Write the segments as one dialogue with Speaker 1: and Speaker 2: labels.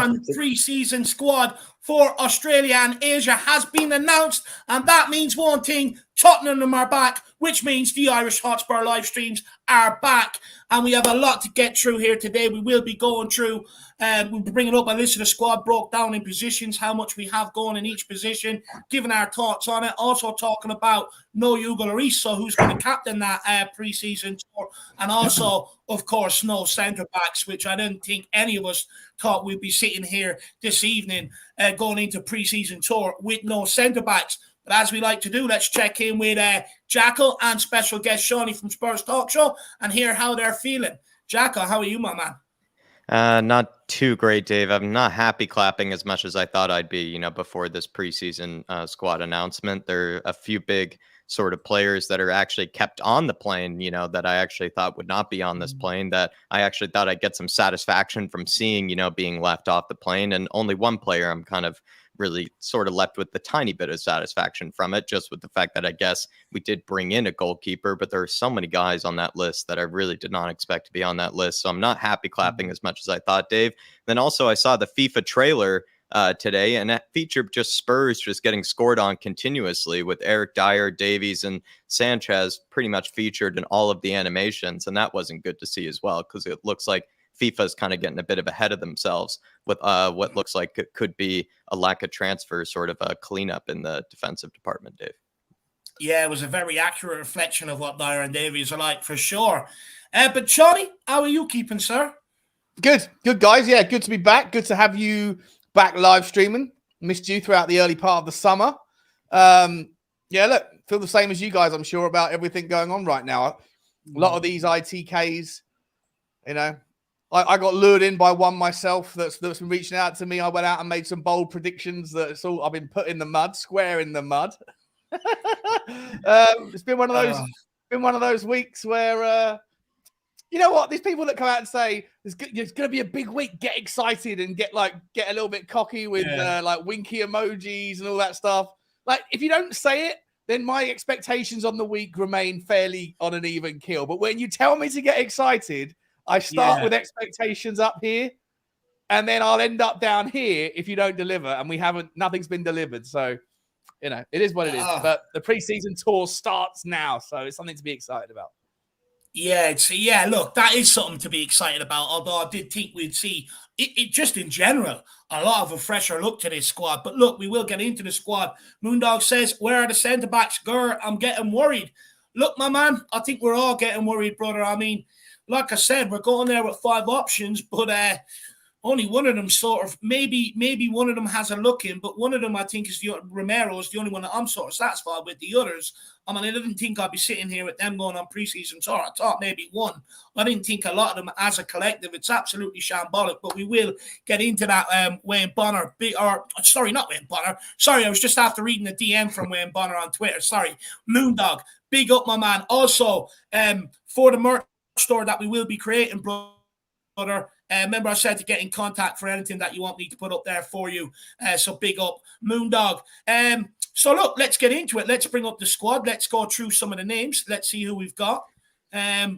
Speaker 1: and the pre-season squad for Australia and Asia has been announced, and that means one thing: Tottenham are back, which means the Irish Hotspur live streams are back, and we have a lot to get through here today. We will be going through, we'll be bringing up a list of the squad broke down in positions, how much we have going in each position, giving our thoughts on it, also talking about no Lloris, so who's going to captain that pre-season tour, and also, of course, no centre-backs, which I didn't think any of us thought we'd be sitting here this evening going into pre-season tour with no centre-backs. But as we like to do, let's check in with Jackal and special guest Shawnee from Spurs Talk Show and hear how they're feeling. Jackal, how are you, my man?
Speaker 2: Not too great, Dave. I'm not happy clapping as much as I thought I'd be, before this preseason squad announcement. There are a few big sort of players that are actually kept on the plane, that I actually thought would not be on this plane, that I actually thought I'd get some satisfaction from seeing, being left off the plane. And only one player I'm kind of really sort of left with the tiny bit of satisfaction from it, just with the fact that I guess we did bring in a goalkeeper, but there are so many guys on that list that I really did not expect to be on that list. So I'm not happy clapping as much as I thought, Dave. Then also I saw the FIFA trailer today, and that featured just Spurs just getting scored on continuously, with Eric Dyer, Davies, and Sanchez pretty much featured in all of the animations. And that wasn't good to see as well, because it looks like FIFA is kind of getting a bit of ahead of themselves with what looks like it could be a lack of transfer, sort of a cleanup in the defensive department, Dave.
Speaker 1: Yeah, it was a very accurate reflection of what Dyer and Davies are like, for sure. But Johnny, how are you keeping, sir?
Speaker 3: Good, guys. Yeah, good to be back. Good to have you back live streaming. Missed you throughout the early part of the summer. Look, feel the same as you guys, I'm sure, about everything going on right now. A lot of these ITKs, I got lured in by one myself that's been reaching out to me. I went out and made some bold predictions that I've been put in the mud, square in the mud. It's been one of those weeks where you know what? These people that come out and say there's going to be a big week, get excited and get a little bit cocky with winky emojis and all that stuff. Like, if you don't say it, then my expectations on the week remain fairly on an even keel. But when you tell me to get excited, I start with expectations up here, and then I'll end up down here if you don't deliver, and nothing's been delivered. So, it is what it is. But the preseason tour starts now, so it's something to be excited about.
Speaker 1: Yeah, look, that is something to be excited about, although I did think we'd see it just in general, a lot of a fresher look to this squad. But look, we will get into the squad. Moondog says, where are the centre-backs? Grr, I'm getting worried. Look, my man, I think we're all getting worried, brother. I mean, like I said, we're going there with 5 options, but only one of them sort of, maybe one of them has a look in, but one of them I think is Romero is the only one that I'm sort of satisfied with. The others, I mean, I didn't think I'd be sitting here with them going on preseason tour. I thought maybe one. I didn't think a lot of them as a collective. It's absolutely shambolic, but we will get into that. Wayne Bonner, not Wayne Bonner. Sorry, I was just after reading the DM from Wayne Bonner on Twitter. Sorry, Moondog, big up, my man. Also, for the merch store that we will be creating, brother. Remember, I said to get in contact for anything that you want me to put up there for you. So big up, Moondog. So look, let's get into it. Let's bring up the squad. Let's go through some of the names. Let's see who we've got.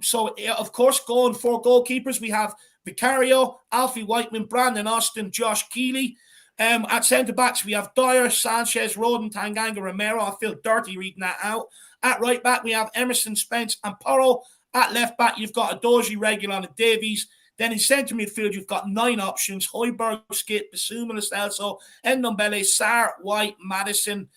Speaker 1: So of course, going for goalkeepers, we have Vicario, Alfie Whiteman, Brandon Austin, Josh Keeley. At centre backs, we have Dyer, Sanchez, Roden, Tanganga, Romero. I feel dirty reading that out. At right back, we have Emerson, Spence, and Porro. At left back, you've got Adoji, Reguilon, and Davies. Then in centre midfield, you've got 9 options: Højbjerg, Skip, Basuma, Lo Celso, Ndombele, Sarr, White, Madison,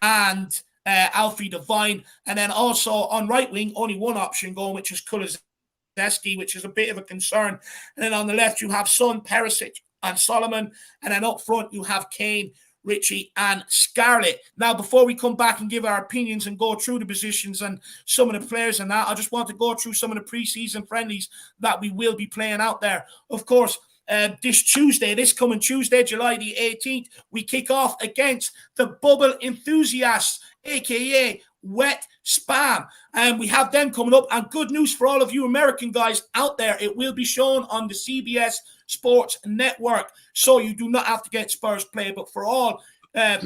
Speaker 1: and Alfie Devine. And then also on right wing, only one option going, which is Kulusevski, which is a bit of a concern. And then on the left, you have Son, Perisic, and Solomon. And then up front, you have Kane, Richie, and Scarlett. Now, before we come back and give our opinions and go through the positions and some of the players and that, I just want to go through some of the preseason friendlies that we will be playing out there. Of course, this coming Tuesday, July the 18th, we kick off against the Bubble Enthusiasts, a.k.a. Wet Spam. And we have them coming up. And good news for all of you American guys out there, it will be shown on the CBS Sports Network. So you do not have to get Spurs play. But for all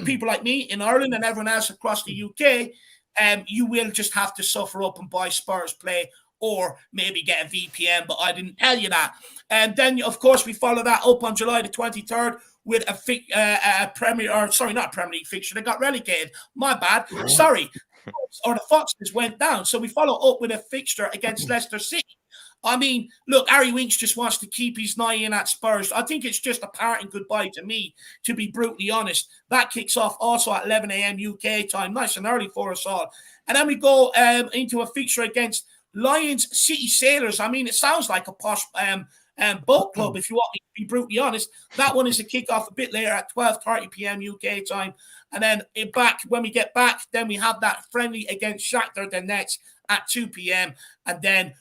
Speaker 1: people like me in Ireland and everyone else across the UK, you will just have to suffer up and buy Spurs play or maybe get a VPN, but I didn't tell you that. And then, of course, we follow that up on July the 23rd with a Premier, or sorry, not Premier League fixture. They got relegated. My bad. Sorry. Or the Foxes went down. So we follow up with a fixture against Leicester City. I mean, look, Harry Winks just wants to keep his eye in at Spurs. I think it's just a parting goodbye to me, to be brutally honest. That kicks off also at 11 a.m. UK time, nice and early for us all. And then we go into a fixture against Lions City Sailors. I mean, it sounds like a posh boat club, if you want me to be brutally honest. That one is a kickoff a bit later at 12:30 p.m. UK time. And then when we get back, then we have that friendly against Shakhtar Donetsk at 2 p.m. And then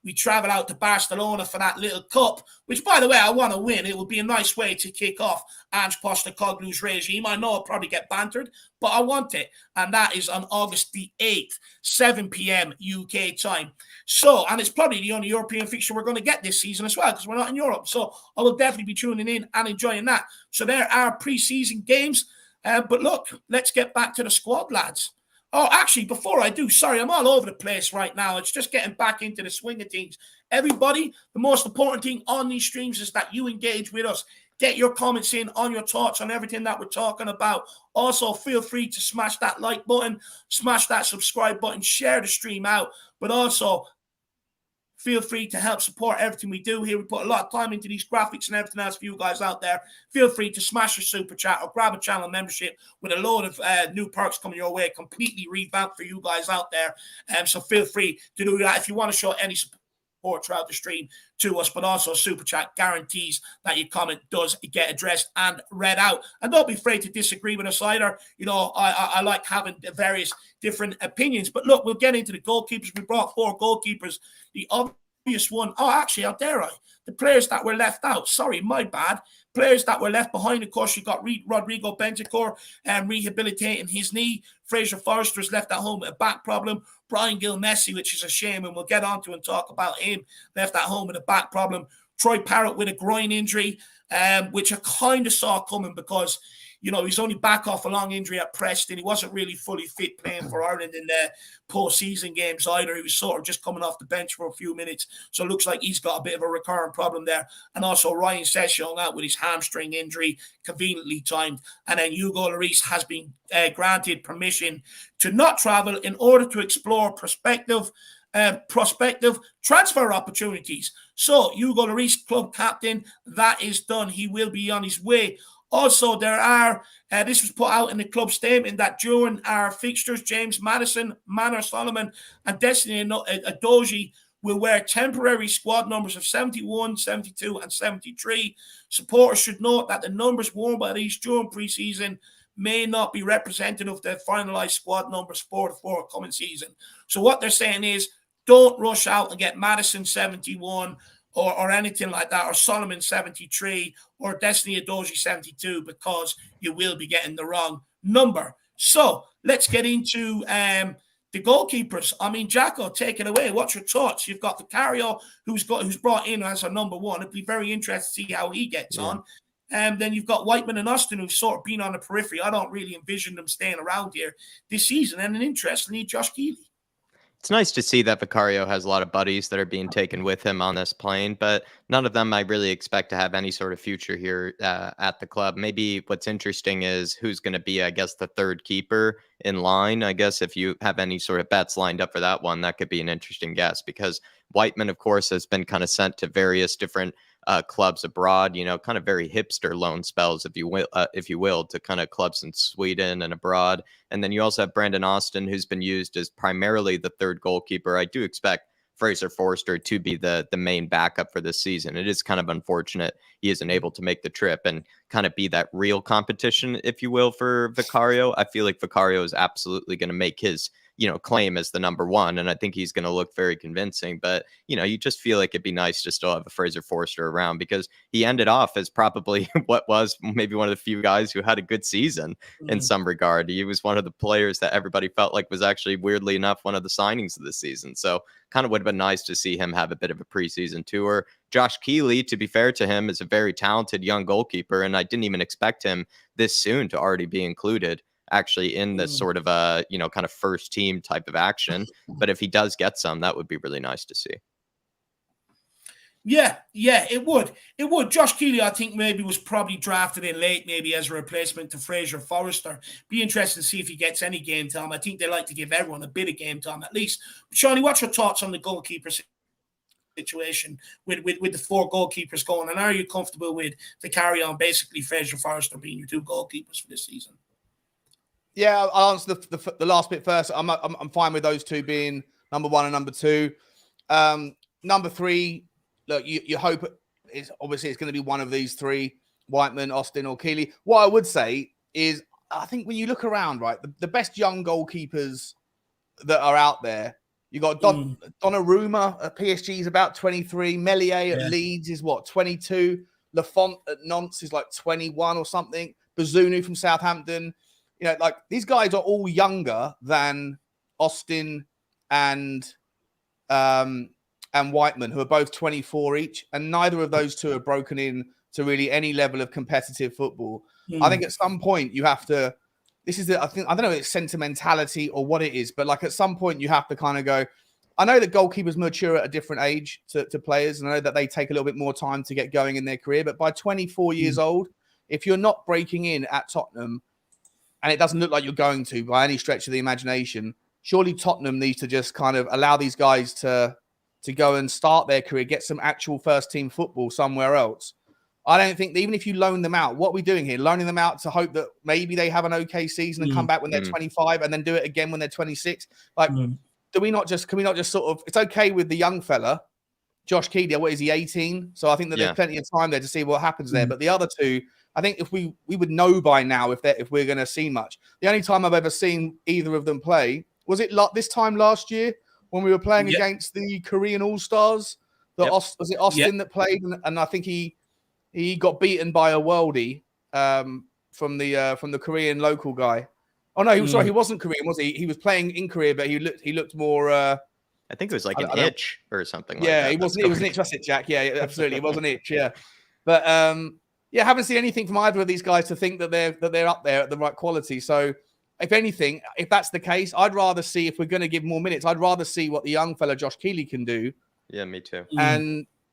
Speaker 1: we travel out to Barcelona for that little cup, which, by the way, I want to win. It would be a nice way to kick off Ange Postecoglou's regime. I know I'll probably get bantered, but I want it. And that is on August the 8th, 7 p.m. UK time. So, and it's probably the only European fixture we're going to get this season as well, because we're not in Europe. So I will definitely be tuning in and enjoying that. So there are pre-season games. But look, let's get back to the squad, lads. Oh, actually, before I do, sorry, I'm all over the place right now. It's just getting back into the swing of things. Everybody, the most important thing on these streams is that you engage with us. Get your comments in on your thoughts on everything that we're talking about. Also, feel free to smash that like button, smash that subscribe button, share the stream out. But also, feel free to help support everything we do here. We put a lot of time into these graphics and everything else for you guys out there. Feel free to smash your super chat or grab a channel membership with a load of new perks coming your way, completely revamped for you guys out there. So feel free to do that if you want to show any support throughout the stream to us, but also super chat guarantees that your comment does get addressed and read out. And don't be afraid to disagree with us either. You know, I like having various different opinions. But look, we'll get into the goalkeepers. We brought 4 goalkeepers. The obvious one, how dare I? The players that were left out. Sorry, my bad. Players that were left behind, of course, you got Rodrigo Bentancur rehabilitating his knee. Fraser Forster is left at home with a back problem. Brian Gil-Messi, which is a shame, and we'll get on to and talk about him, left at home with a back problem. Troy Parrott with a groin injury, which I kind of saw coming because, you know, he's only back off a long injury at Preston. He wasn't really fully fit playing for Ireland in the postseason games either. He was sort of just coming off the bench for a few minutes. So it looks like he's got a bit of a recurrent problem there. And also Ryan Sessegnon out with his hamstring injury, conveniently timed. And then Hugo Lloris has been granted permission to not travel in order to explore prospective transfer opportunities. So Hugo Lloris, club captain, that is done. He will be on his way. Also, there are, this was put out in the club statement that during our fixtures, James Maddison, Manor Solomon, and Destiny Adoji will wear temporary squad numbers of 71, 72, and 73. Supporters should note that the numbers worn by these during pre-season may not be representative of the finalised squad numbers for the forthcoming season. So what they're saying is, don't rush out and get Maddison 71 or anything like that, or Solomon 73, or Destiny Adoji 72, because you will be getting the wrong number. So let's get into the goalkeepers. I mean, Jacko, take it away. What's your thoughts? You've got Vicario, who's brought in as a number 1. It'd be very interesting to see how he gets on. And then you've got Whiteman and Austin, who've sort of been on the periphery. I don't really envision them staying around here this season. And interestingly, Josh Keeley.
Speaker 2: It's nice to see that Vicario has a lot of buddies that are being taken with him on this plane, but none of them I really expect to have any sort of future here at the club. Maybe what's interesting is who's going to be, I guess, the third keeper in line. I guess if you have any sort of bets lined up for that one, that could be an interesting guess, because Whiteman, of course, has been kind of sent to various different clubs abroad, you know, kind of very hipster loan spells, if you will, to kind of clubs in Sweden and abroad. And then you also have Brandon Austin, who's been used as primarily the third goalkeeper. I do expect Fraser Forster to be the main backup for this season. It is kind of unfortunate he isn't able to make the trip and kind of be that real competition, if you will, for Vicario. I feel like Vicario is absolutely going to make his claim as the number 1. And I think he's going to look very convincing. But, you just feel like it'd be nice to still have a Fraser Forster around, because he ended off as probably what was maybe one of the few guys who had a good season in some regard. He was one of the players that everybody felt like was actually, weirdly enough, one of the signings of the season. So kind of would have been nice to see him have a bit of a preseason tour. Josh Keeley, to be fair to him, is a very talented young goalkeeper, and I didn't even expect him this soon to already be included actually in this sort of a, kind of first team type of action. But if he does get some, that would be really nice to see.
Speaker 1: Yeah, it would. It would. Josh Keeley, I think, maybe was probably drafted in late, maybe as a replacement to Fraser Forrester. Be interested to see if he gets any game time. I think they like to give everyone a bit of game time at least. But Shawnee, what's your thoughts on the goalkeeper situation with the 4 goalkeepers going? And are you comfortable with the carry on, basically Fraser Forrester being your 2 goalkeepers for this season?
Speaker 3: Yeah, I'll answer the last bit first. I'm fine with those 2 being number 1 and number 2. Number 3. Look, you hope it's going to be one of these 3, Whiteman, Austin, or Keeley. What I would say is, I think when you look around, right, the best young goalkeepers that are out there, you got Donnarumma at PSG is about 23, Meslier at Leeds is 22, Lafont at Nantes is like 21 or something, Bazunu from Southampton. Like these guys are all younger than Austin and Whiteman, who are both 24 each, and neither of those 2 have broken in to really any level of competitive football. I think at some point you have to, I don't know if it's sentimentality or what it is, but like at some point you have to kind of go, I know that goalkeepers mature at a different age to players, and I know that they take a little bit more time to get going in their career, but by 24 years old, if you're not breaking in at Tottenham, and it doesn't look like you're going to by any stretch of the imagination, surely Tottenham needs to just kind of allow these guys to go and start their career, get some actual first team football somewhere else. I don't think that even if you loan them out, what are we doing here? Loaning them out to hope that maybe they have an okay season and come back when they're 25 and then do it again when they're 26. Like, can we not just sort of, it's okay with the young fella, Josh Keeley, what is he, 18? So I think that there's plenty of time there to see what happens there. But the other 2, I think if we would know by now if we're going to see much. The only time I've ever seen either of them play, was it this time last year when we were playing against the Korean All-Stars? Was it Austin that played? And I think he got beaten by a worldie from the Korean local guy. Oh no, he wasn't Korean, was he? He was playing in Korea, but he looked more.
Speaker 2: I think it was like an itch or something. Like
Speaker 3: yeah,
Speaker 2: that.
Speaker 3: It was an itch. That's it, Jack. Yeah, absolutely, it was an itch. Yeah, but I haven't seen anything from either of these guys to think that they're up there at the right quality. So, if anything, if that's the case, I'd rather see, if we're going to give more minutes, I'd rather see what the young fella Josh Keeley can do.
Speaker 2: Yeah, me too.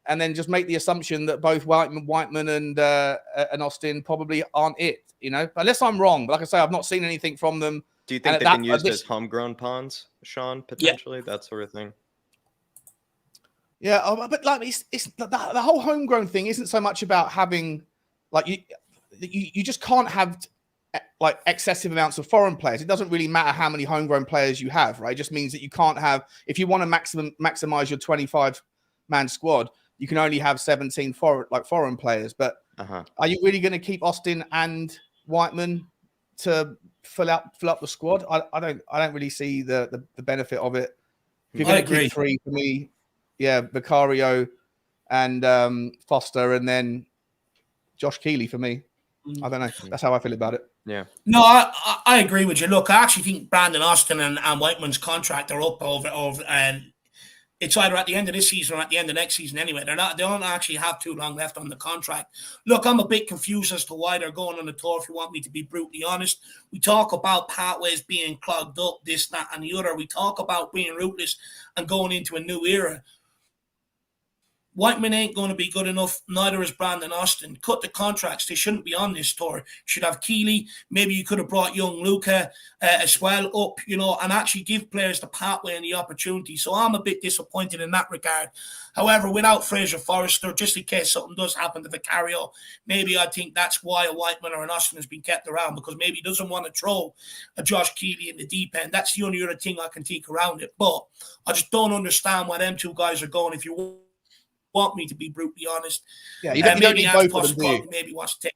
Speaker 3: And then just make the assumption that both Whiteman and Austin probably aren't it, unless I'm wrong. But like I say, I've not seen anything from them.
Speaker 2: Do you think they've been used as homegrown pawns, Sean, potentially? That sort of thing?
Speaker 3: Yeah, but like it's the whole homegrown thing isn't so much about having, like, you just can't have like excessive amounts of foreign players. It doesn't really matter how many homegrown players you have, right? It just means that you can't have, if you want to maximize your 25-man squad, you can only have 17 foreign players. But are you really going to keep Austin and Whiteman to fill up the squad? I don't really see the benefit of it. If you're going to keep 3, for me, Vicario and Foster, and then Josh Keeley for me. I don't know. That's how I feel about it.
Speaker 2: Yeah.
Speaker 1: No, I agree with you. Look, I actually think Brandon Austin and Whiteman's contract are up over and it's either at the end of this season or at the end of next season anyway. They don't actually have too long left on the contract. Look, I'm a bit confused as to why they're going on the tour, if you want me to be brutally honest. We talk about pathways being clogged up, this, that, and the other. We talk about being ruthless and going into a new era. Whiteman ain't going to be good enough. Neither is Brandon Austin. Cut the contracts. They shouldn't be on this tour. You should have Keeley. Maybe you could have brought young Luca as well up, and actually give players the pathway and the opportunity. So I'm a bit disappointed in that regard. However, without Fraser Forrester, just in case something does happen to Vicario, maybe I think that's why a Whiteman or an Austin has been kept around, because maybe he doesn't want to throw a Josh Keeley in the deep end. That's the only other thing I can think around it. But I just don't understand why them 2 guys are going. If you want me to be brutally honest,
Speaker 3: you don't need both of them, do you?
Speaker 1: Maybe wants to take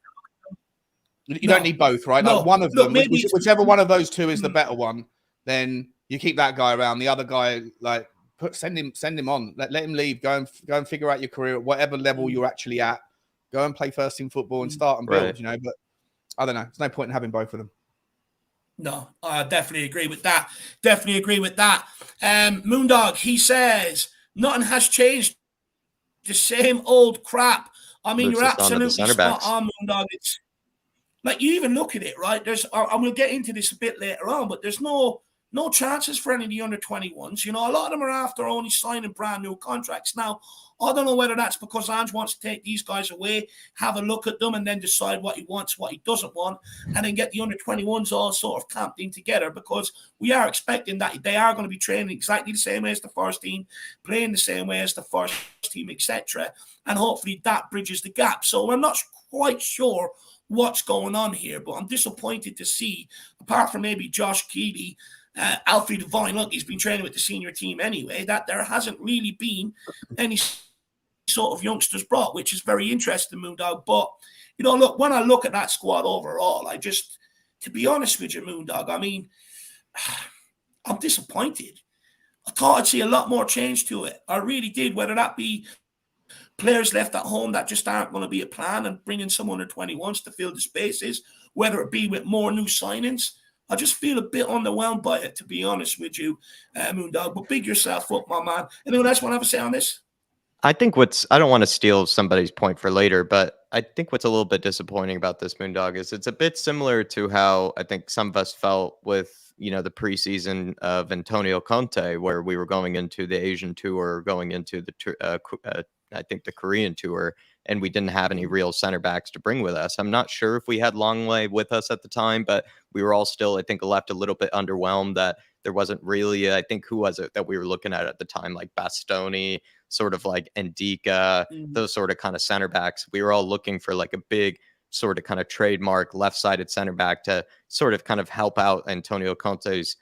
Speaker 3: you don't need both, right?
Speaker 1: No.
Speaker 3: Like one of them,
Speaker 1: maybe
Speaker 3: whichever one of those 2 is the better one, then you keep that guy around. The other guy, like, send him on. Let him leave. Go and figure out your career at whatever level you're actually at. Go and play first team football and start and build.
Speaker 2: Right.
Speaker 3: But I don't know. There's no point in having both of them.
Speaker 1: No, I definitely agree with that. Moondog, he says nothing has changed. The same old crap. I mean,
Speaker 2: Moves
Speaker 1: you're
Speaker 2: us on to the
Speaker 1: absolutely
Speaker 2: center
Speaker 1: spot
Speaker 2: backs.
Speaker 1: on, Moondog. like you even look at it, right? And we'll get into this a bit later on, but there's no chances for any of the under 21s. You know, a lot of them are after only signing brand new contracts. Now, I don't know whether that's because Ange wants to take these guys away, have a look at them, and then decide what he wants, what he doesn't want, and then get the under 21s all sort of camped in together, because we are expecting that they are going to be training exactly the same way as the first team, playing the same way as the first team, etc. And hopefully that bridges the gap. So I'm not quite sure what's going on here, but I'm disappointed to see, apart from maybe Josh Keeley, Alfie Devine, look, he's been training with the senior team anyway, that there hasn't really been any sort of youngsters brought, which is very interesting, Moondog. But, you know, look, when I look at that squad overall, to be honest with you, Moondog, I mean, I'm disappointed. I thought I'd see a lot more change to it. I really did, whether that be players left at home that just aren't going to be a plan and bringing some under 21s to fill the spaces, whether it be with more new signings. I just feel a bit underwhelmed by it, to be honest with you, Moondog. But big yourself up, my man. Anyone else want to have a say on this?
Speaker 2: I think I don't want to steal somebody's point for later, but I think what's a little bit disappointing about this, Moondog, is it's a bit similar to how I think some of us felt with, you know, the preseason of Antonio Conte, where we were going into the Asian tour, going into the I think the Korean tour, and we didn't have any real center backs to bring with us. I'm not sure if we had Longley with us at the time, but we were all still, I think, left a little bit underwhelmed that there wasn't really, I think, who was it that we were looking at the time, like Bastoni, sort of like Ndika, those sort of kind of center backs. We were all looking for like a big sort of kind of trademark left-sided center back to sort of kind of help out Antonio Conte's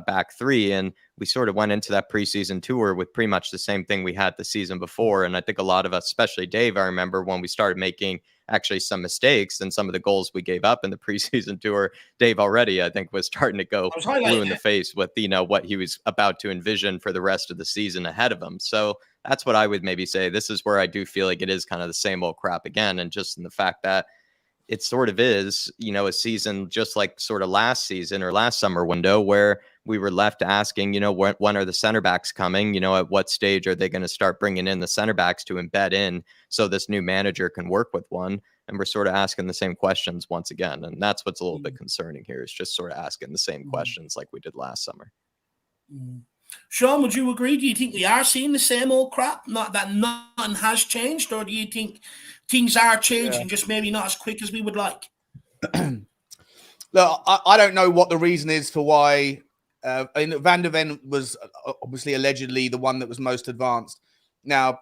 Speaker 2: back three. And we sort of went into that preseason tour with pretty much the same thing we had the season before. And I think a lot of us, especially Dave, I remember when we started making actually some mistakes and some of the goals we gave up in the preseason tour, Dave already, I think, was starting to go blue in the face with, you know, what he was about to envision for the rest of the season ahead of him. So that's what I would maybe say. This is where I do feel like it is kind of the same old crap again. And just in the fact that it sort of is, you know, a season just like sort of last season or last summer window where we were left asking, you know, when are the center backs coming? You know, at what stage are they going to start bringing in the center backs to embed in so this new manager can work with one? And we're sort of asking the same questions once again. And that's what's a little bit concerning here, is just sort of asking the same questions like we did last summer.
Speaker 1: Sean, would you agree? Do you think we are seeing the same old crap? Not that nothing has changed, or do you think things are changing, just maybe not as quick as we would like?
Speaker 3: Look, I don't know what the reason is for why. Van der Ven was obviously allegedly the one that was most advanced. Now,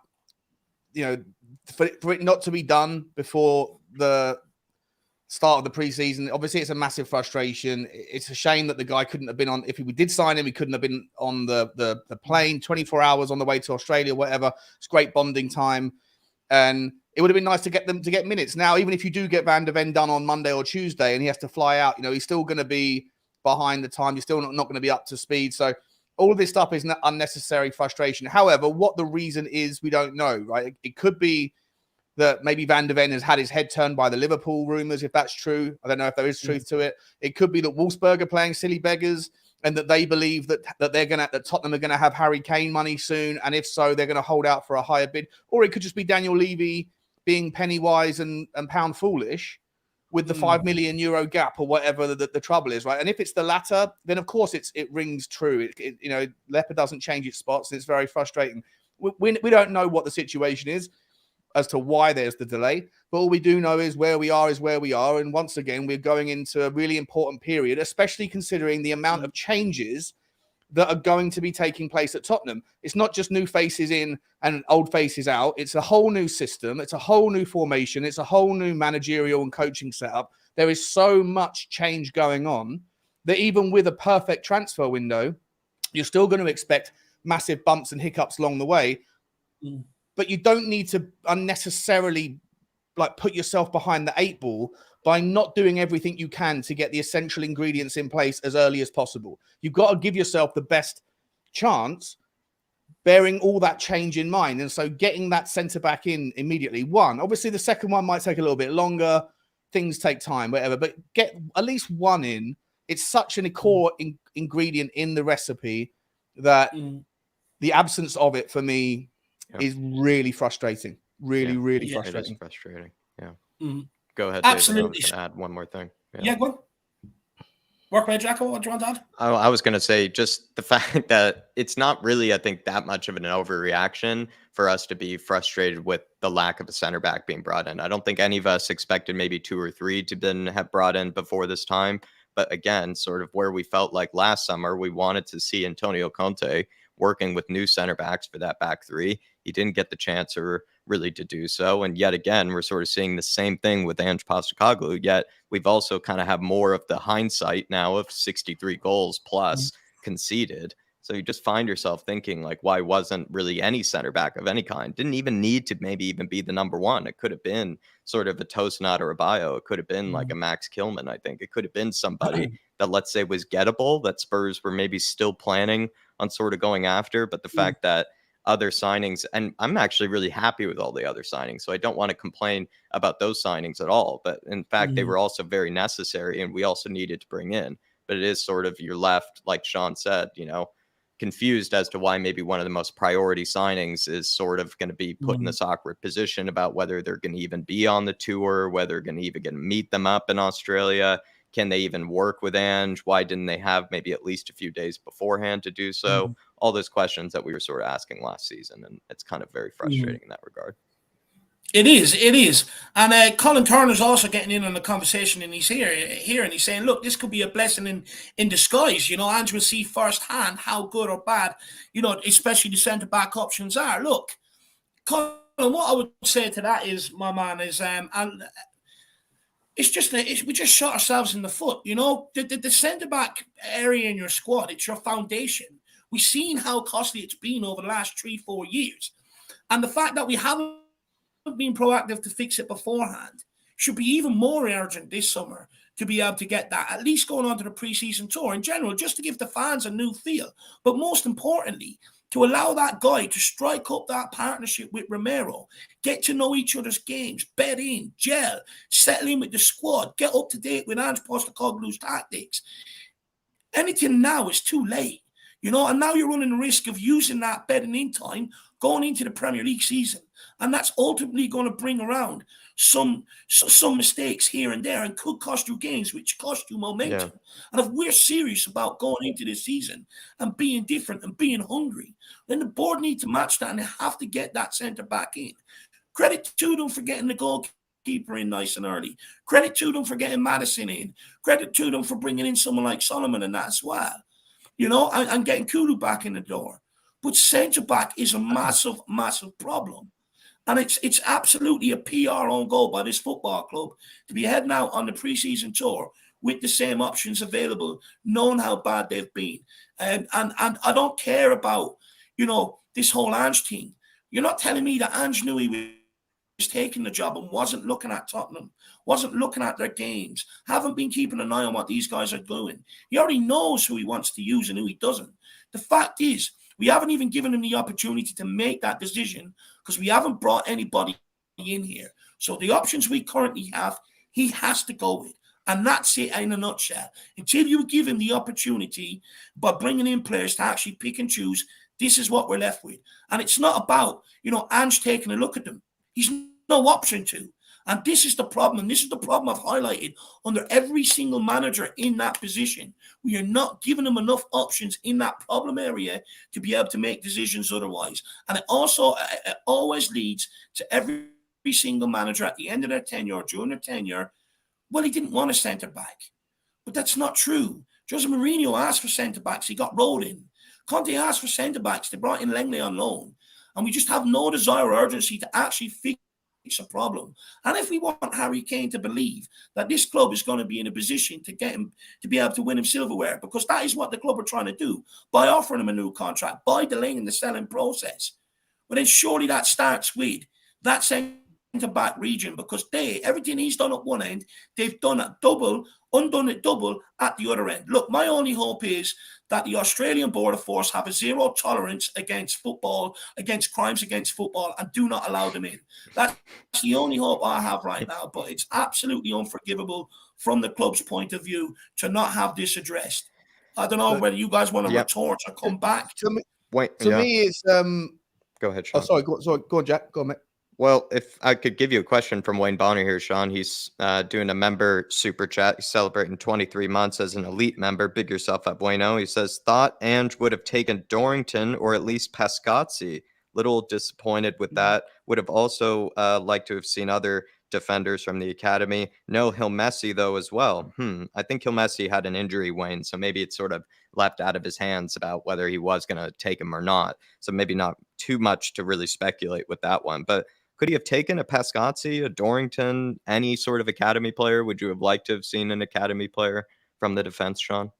Speaker 3: you know, for it not to be done before the start of the preseason, obviously it's a massive frustration. It's a shame that the guy couldn't have been on. If we did sign him, he couldn't have been on the plane 24 hours on the way to Australia, whatever. It's great bonding time. And it would have been nice to get them to get minutes. Now, even if you do get Van der Ven done on Monday or Tuesday and he has to fly out, you know, he's still going to be behind the time. You're still not going to be up to speed. So all of this stuff is unnecessary frustration. However, what the reason is, we don't know, right? It could be that maybe Van der Ven has had his head turned by the Liverpool rumours, if that's true. I don't know if there is truth to it. It could be that Wolfsburg are playing silly beggars and that they believe that Tottenham are going to have Harry Kane money soon. And if so, they're going to hold out for a higher bid. Or it could just be Daniel Levy being penny wise and pound foolish with the €5 million gap or whatever the trouble is, right? And if it's the latter, then of course it rings true. You know, leopard doesn't change its spots. And it's very frustrating. We don't know what the situation is as to why there's the delay, but all we do know is where we are. And once again, we're going into a really important period, especially considering the amount of changes that are going to be taking place at Tottenham. It's not just new faces in and old faces out. It's a whole new system. It's a whole new formation. It's a whole new managerial and coaching setup. There is so much change going on that even with a perfect transfer window, you're still going to expect massive bumps and hiccups along the way. But you don't need to unnecessarily put yourself behind the 8 ball by not doing everything you can to get the essential ingredients in place as early as possible. You've got to give yourself the best chance, bearing all that change in mind. And so getting that centre back in immediately, one, obviously the second one might take a little bit longer. Things take time, whatever, but get at least one in. It's such an core ingredient in the recipe that the absence of it for me is really frustrating. Really frustrating.
Speaker 2: It is frustrating. Yeah. Go ahead, David.
Speaker 1: Absolutely.
Speaker 2: I was going to add one more thing.
Speaker 1: Yeah, go on. Work away, Jacko. What do you want to add?
Speaker 2: I was going to say just the fact that it's not really, I think, that much of an overreaction for us to be frustrated with the lack of a center back being brought in. I don't think any of us expected maybe 2 or 3 to then have brought in before this time. But again, sort of where we felt like last summer, we wanted to see Antonio Conte working with new center backs for that back three. He didn't get the chance or really to do so. And yet again, we're sort of seeing the same thing with Ange Postecoglou, yet we've also kind of have more of the hindsight now of 63 goals plus conceded. So you just find yourself thinking, like, why wasn't really any center back of any kind? Didn't even need to maybe even be the number one. It could have been sort of a Tosinat or a Bio. It could have been like a Max Kilman, I think. It could have been somebody that, let's say, was gettable, that Spurs were maybe still planning on sort of going after. But the fact that other signings, and I'm actually really happy with all the other signings, so I don't want to complain about those signings at all. But in fact, they were also very necessary, and we also needed to bring in. But it is sort of, you're left, like Sean said, confused as to why maybe one of the most priority signings is sort of going to be put in this awkward position about whether they're going to even be on the tour, whether they're going to even get to meet them up in Australia. Can they even work with Ange? Why didn't they have maybe at least a few days beforehand to do so? All those questions that we were sort of asking last season. And it's kind of very frustrating in that regard.
Speaker 1: It is. And Colin Turner's also getting in on the conversation, and he's here and he's saying, look, this could be a blessing in disguise. Ange will see firsthand how good or bad, especially the centre-back options are. Look, Colin, what I would say to that is, my man, is and it's just we just shot ourselves in the foot. The centre-back area in your squad, it's your foundation. We've seen how costly it's been over the last 3-4 years. And the fact that we haven't been proactive to fix it beforehand should be even more urgent this summer to be able to get that, at least going on to the pre-season tour in general, just to give the fans a new feel. But most importantly, to allow that guy to strike up that partnership with Romero, get to know each other's games, bed in, gel, settle in with the squad, get up to date with Ange Postecoglou's tactics. Anything now is too late, and now you're running the risk of using that bedding in time going into the Premier League season. And that's ultimately going to bring around some mistakes here and there and could cost you games, which cost you momentum. Yeah. And if we're serious about going into this season and being different and being hungry, then the board need to match that and they have to get that centre back in. Credit to them for getting the goalkeeper in nice and early. Credit to them for getting Maddison in. Credit to them for bringing in someone like Solomon and that as well. And getting Kulu back in the door. But centre back is a massive, massive problem. And it's absolutely a PR on goal by this football club to be heading out on the pre-season tour with the same options available, knowing how bad they've been. And I don't care about, this whole Ange thing. You're not telling me that Ange knew he was taking the job and wasn't looking at Tottenham, wasn't looking at their games, haven't been keeping an eye on what these guys are doing. He already knows who he wants to use and who he doesn't. The fact is, we haven't even given him the opportunity to make that decision because we haven't brought anybody in here. So the options we currently have, he has to go with. And that's it in a nutshell. Until you give him the opportunity by bringing in players to actually pick and choose, this is what we're left with. And it's not about, Ange taking a look at them. He's no option to. And this is the problem. This is the problem I've highlighted under every single manager in that position. We are not giving them enough options in that problem area to be able to make decisions otherwise. And it always leads to every single manager at the end of their tenure, during their tenure, well, he didn't want a centre-back. But that's not true. Jose Mourinho asked for centre-backs. He got rolled in. Conte asked for centre-backs. They brought in Langley on loan. And we just have no desire or urgency to actually fix a problem. And if we want Harry Kane to believe that this club is going to be in a position to get him to be able to win him silverware, because that is what the club are trying to do by offering him a new contract, by delaying the selling process, well, then surely that starts with that centre-back region, because everything he's done at one end, they've done it double at the other end. Look, my only hope is that the Australian Border Force have a zero tolerance against football, against crimes against football, and do not allow them in. That's the only hope I have right now, but it's absolutely unforgivable from the club's point of view to not have this addressed. I don't know whether you guys want to retort or come back.
Speaker 3: To me, it's...
Speaker 2: Go ahead, Sean.
Speaker 3: Oh, sorry, go on, Jack. Go on, mate.
Speaker 2: Well, if I could give you a question from Wayne Bonner here, Sean, he's doing a member super chat. He's celebrating 23 months as an elite member. Big yourself up, Wayno. He says, thought Ange would have taken Dorrington or at least Pascazzi. Little disappointed with that. Would have also liked to have seen other defenders from the academy. No Hill Messi, though, as well. I think Hill Messi had an injury, Wayne, so maybe it's sort of left out of his hands about whether he was going to take him or not. So maybe not too much to really speculate with that one. But could he have taken a Pascazzi, a Dorrington, any sort of academy player? Would you have liked to have seen an academy player from the defense, Sean?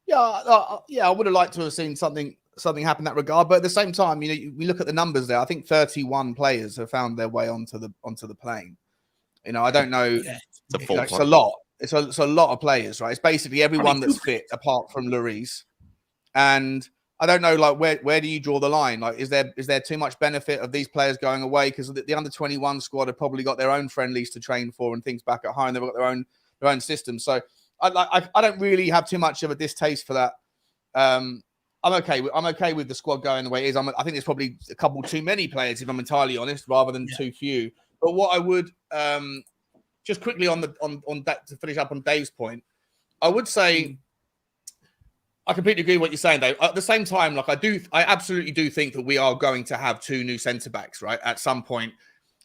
Speaker 3: Yeah, I would have liked to have seen something happen in that regard. But at the same time, we look at the numbers there. I think 31 players have found their way onto the plane. I don't know.
Speaker 1: Yeah.
Speaker 2: It's
Speaker 3: a lot. It's a lot of players, right? It's basically everyone that's fit apart from Lloris. And I don't know, like, where do you draw the line? Like, is there too much benefit of these players going away? Because the under-21 squad have probably got their own friendlies to train for and things back at home. They've got their own system. So I don't really have too much of a distaste for that. I'm okay with the squad going the way it is. I think there's probably a couple too many players, if I'm entirely honest, rather than too few. But what I would just quickly on that to finish up on Dave's point, I would say I completely agree with what you're saying, Dave. At the same time, like I absolutely do think that we are going to have two new centre backs, right? At some point,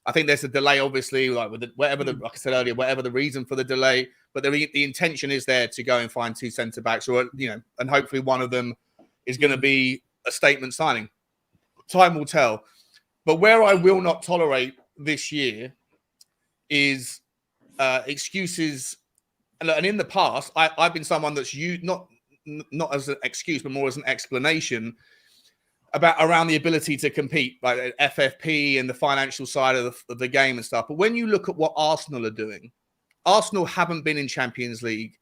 Speaker 3: I think there's a delay, obviously, like with like I said earlier, whatever the reason for the delay, but the intention is there to go and find two centre backs, or and hopefully one of them is going to be a statement signing. Time will tell. But where I will not tolerate this year is excuses. And in the past, I've been someone that's not as an excuse, but more as an explanation around the ability to compete, like FFP and the financial side of the game and stuff. But when you look at what Arsenal are doing, Arsenal haven't been in Champions League.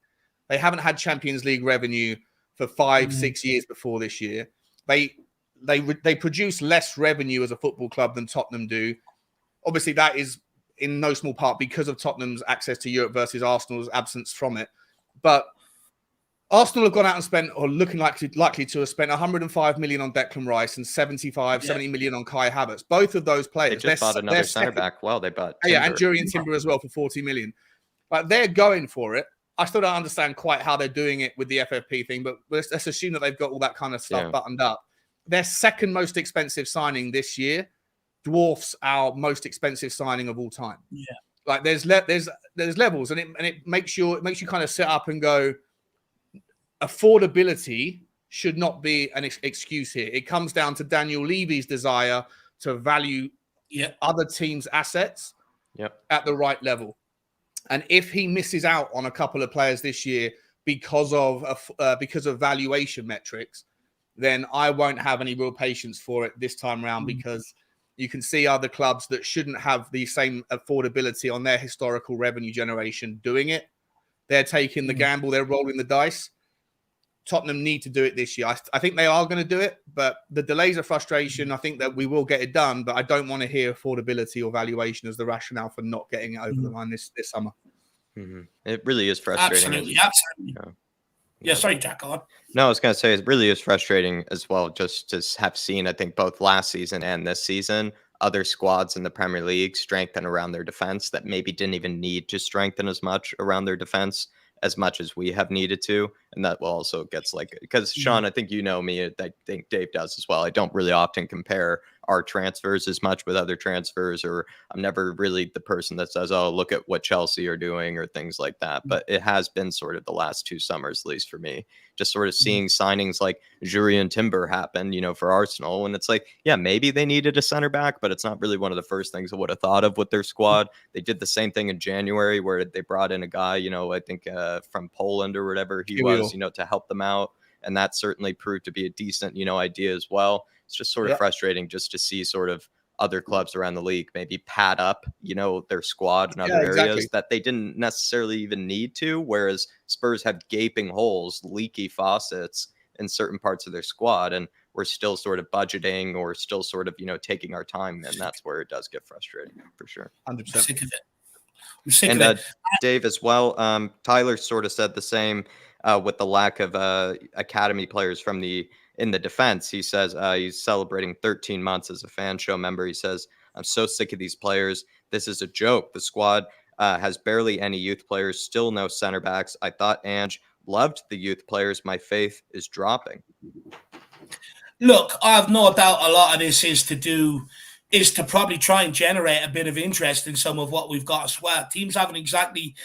Speaker 3: They haven't had Champions League revenue for 5-6 years before this year. They produce less revenue as a football club than Tottenham do. Obviously, that is in no small part because of Tottenham's access to Europe versus Arsenal's absence from it. But Arsenal have gone out and spent, or looking likely to have spent 105 million on Declan Rice and 70 million on Kai Havertz. Both of those players.
Speaker 2: They just bought another centre back. Well, they bought Timber.
Speaker 3: Yeah, and Jurriën Timber as well for 40 million. But they're going for it. I still don't understand quite how they're doing it with the FFP thing, but let's assume that they've got all that kind of stuff buttoned up. Their second most expensive signing this year dwarfs our most expensive signing of all time. Yeah, like there's levels, and it makes you kind of sit up and go, affordability should not be an excuse here. It comes down to Daniel Levy's desire to value other teams' assets at the right level. And if he misses out on a couple of players this year because of valuation metrics, then I won't have any real patience for it this time around, because you can see other clubs that shouldn't have the same affordability on their historical revenue generation doing it. They're taking the gamble. They're rolling the dice. Tottenham need to do it this year. I think they are going to do it, but the delays are frustration. I think that we will get it done, but I don't want to hear affordability or valuation as the rationale for not getting it over the line this summer.
Speaker 2: It really is frustrating.
Speaker 1: Absolutely. Yeah, sorry, Jack, on.
Speaker 2: No, I was going to say it really is frustrating as well, just to have seen, I think, both last season and this season, other squads in the Premier League strengthen around their defense that maybe didn't even need to strengthen as much around their defense as much as we have needed to. And that will also gets because Sean, I think you know me, I think Dave does as well. I don't really often compare our transfers as much with other transfers, or I'm never really the person that says, oh, look at what Chelsea are doing or things like that. But it has been sort of the last 2 summers, at least for me, just sort of seeing signings like Jurriën Timber happen, for Arsenal. And it's like, yeah, maybe they needed a center back, but it's not really one of the first things I would have thought of with their squad. They did the same thing in January where they brought in a guy, I think from Poland or whatever he was, to help them out. And that certainly proved to be a decent, idea as well. It's just sort of frustrating just to see sort of other clubs around the league maybe pad up, their squad in other areas that they didn't necessarily even need to. Whereas Spurs have gaping holes, leaky faucets in certain parts of their squad. And we're still sort of budgeting or still sort of, taking our time. And that's where it does get frustrating for sure.
Speaker 3: 100%.
Speaker 1: I'm sick of it. I'm sick of it.
Speaker 2: Dave as well. Tyler sort of said the same with the lack of academy players in the defense. He says he's celebrating 13 months as a fan show member. He says, I'm so sick of these players. This is a joke. The squad has barely any youth players, still no center backs. I thought Ange loved the youth players. My faith is dropping.
Speaker 1: Look, I have no doubt a lot of this is to probably try and generate a bit of interest in some of what we've got as well. Teams haven't exactly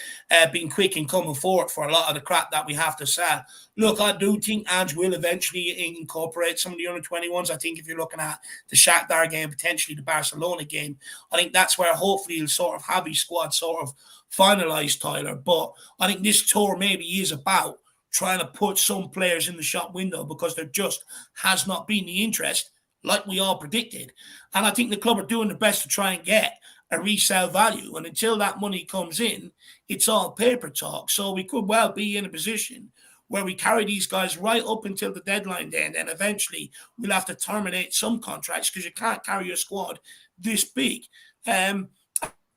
Speaker 1: been quick in coming forward for a lot of the crap that we have to sell. Look, I do think Ange will eventually incorporate some of the under-21s. I think if you're looking at the Shakhtar game, potentially the Barcelona game, I think that's where hopefully he'll sort of have his squad sort of finalised, Tyler. But I think this tour maybe is about trying to put some players in the shop window because there just has not been the interest like we all predicted. And I think the club are doing their best to try and get a resale value. And until that money comes in, it's all paper talk. So we could well be in a position where we carry these guys right up until the deadline day, and then eventually we'll have to terminate some contracts because you can't carry your squad this big. And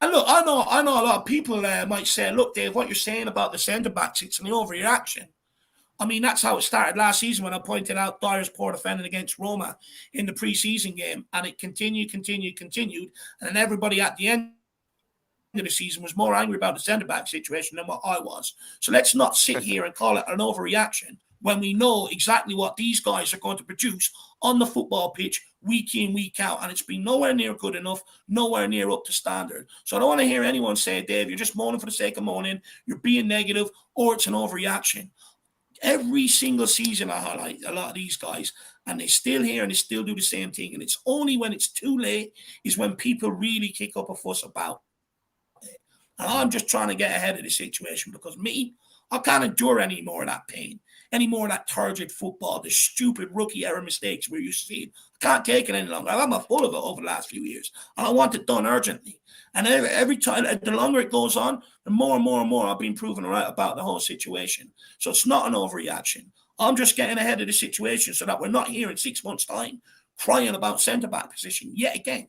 Speaker 1: look, I know a lot of people might say, look, Dave, what you're saying about the centre-backs, it's an overreaction. I mean, that's how it started last season when I pointed out Dyer's poor defending against Roma in the preseason game, and it continued. And then everybody at the end of the season was more angry about the centre-back situation than what I was. So let's not sit here and call it an overreaction when we know exactly what these guys are going to produce on the football pitch week in, week out. And it's been nowhere near good enough, nowhere near up to standard. So I don't want to hear anyone say, Dave, you're just moaning for the sake of moaning, you're being negative, or it's an overreaction. Every single season I highlight a lot of these guys, and they're still here and they still do the same thing. And it's only when it's too late is when people really kick up a fuss about it. And I'm just trying to get ahead of the situation because I can't endure any more of that pain, any more of that turgid football, the stupid rookie error mistakes we're used to seeing. I can't take it any longer. I've had my full of it over the last few years, and I want it done urgently. And every time, the longer it goes on, the more and more I've been proven right about the whole situation. So it's not an overreaction. I'm just getting ahead of the situation so that we're not here in 6 months' time crying about centre-back position yet again.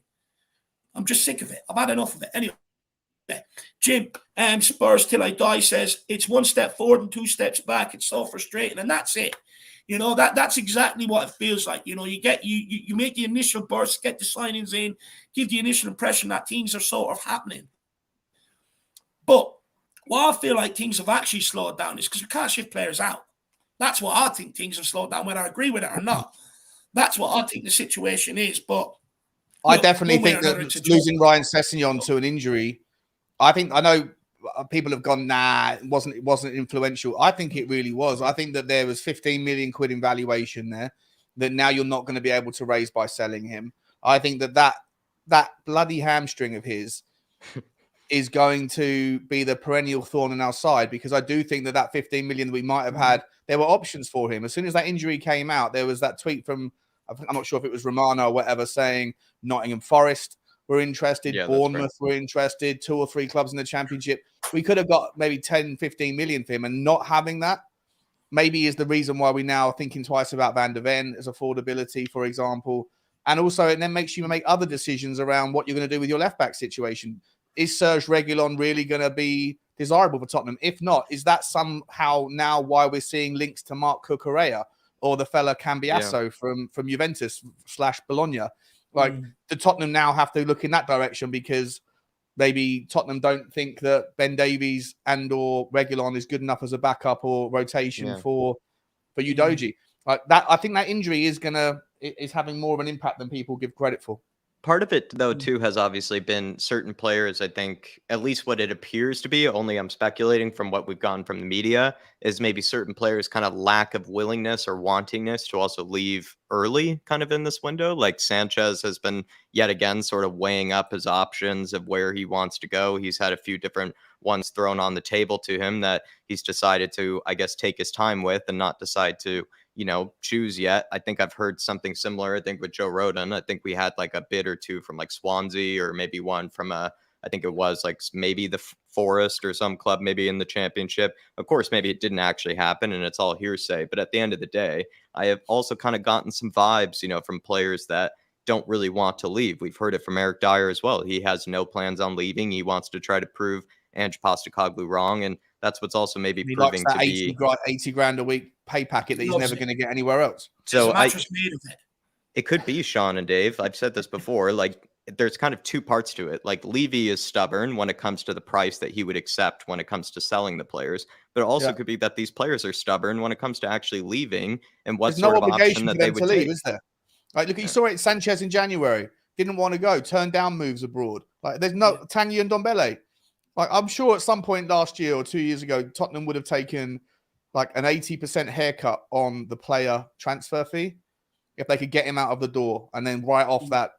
Speaker 1: I'm just sick of it. I've had enough of it. Anyway, Jim, Spurs Till I Die says, it's one step forward and 2 steps back. It's so frustrating. And that's it. You know, that's exactly what it feels like. You know, you make the initial burst, get the signings in, give the initial impression that things are sort of happening. But what I feel like things have actually slowed down is because we can't shift players out. That's what I think things have slowed down, whether I agree with it or not. That's what I think the situation is. But
Speaker 3: I definitely think that losing Ryan Sessegnon to an injury, I know people have gone, nah, it wasn't influential. I think it really was. I think that there was 15 million quid in valuation there that now you're not going to be able to raise by selling him. I think that bloody hamstring of his is going to be the perennial thorn in our side, because I do think that 15 million that we might have had, there were options for him. As soon as that injury came out, there was that tweet from, I'm not sure if it was Romano or whatever, saying Nottingham Forest were interested, Bournemouth were interested, 2 or 3 clubs in the Championship. We could have got maybe 10, 15 million for him, and not having that maybe is the reason why we now are thinking twice about Van der Ven as affordability, for example. And also, it then makes you make other decisions around what you're going to do with your left-back situation. Is Serge Reguilon really going to be desirable for Tottenham? If not, is that somehow now why we're seeing links to Marc Cucurella or the fella Cambiasso from Juventus / Bologna? Like, the Tottenham now have to look in that direction because maybe Tottenham don't think that Ben Davies and or Reguilon is good enough as a backup or rotation for Udogie. Like that, I think that injury is having more of an impact than people give credit for.
Speaker 2: Part of it, though, too, has obviously been certain players, I think, at least what it appears to be, only I'm speculating from what we've gotten from the media, is maybe certain players' kind of lack of willingness or wantingness to also leave early kind of in this window. Like Sanchez has been yet again sort of weighing up his options of where he wants to go. He's had a few different ones thrown on the table to him that he's decided to, I guess, take his time with and not decide to, choose yet. I think I've heard something similar, I think, with Joe Rodon. I think we had like a bid or two from like Swansea, or maybe one from I think it was like maybe the Forest or some club maybe in the Championship. Of course, maybe it didn't actually happen and it's all hearsay. But at the end of the day, I have also kind of gotten some vibes, from players that don't really want to leave. We've heard it from Eric Dyer as well. He has no plans on leaving. He wants to try to prove Ange Postecoglou wrong. And that's what's also maybe proving to be
Speaker 3: 80 grand a week pay packet that he's never going to get anywhere else.
Speaker 2: So
Speaker 1: made of it.
Speaker 2: It could be Sean and Dave. I've said this before. Like, there's kind of two parts to it. Like Levy is stubborn when it comes to the price that he would accept when it comes to selling the players, but it also could be that these players are stubborn when it comes to actually leaving and what
Speaker 3: There's
Speaker 2: sort
Speaker 3: no
Speaker 2: of
Speaker 3: obligation
Speaker 2: option
Speaker 3: for
Speaker 2: that they
Speaker 3: them
Speaker 2: would
Speaker 3: to leave,
Speaker 2: take.
Speaker 3: is there? Like, look, you saw it Sanchez in January. Didn't want to go, turned down moves abroad. Like, there's no Tanguy and Ndombele. Like, I'm sure at some point last year or 2 years ago, Tottenham would have taken like an 80% haircut on the player transfer fee if they could get him out of the door and then write off that.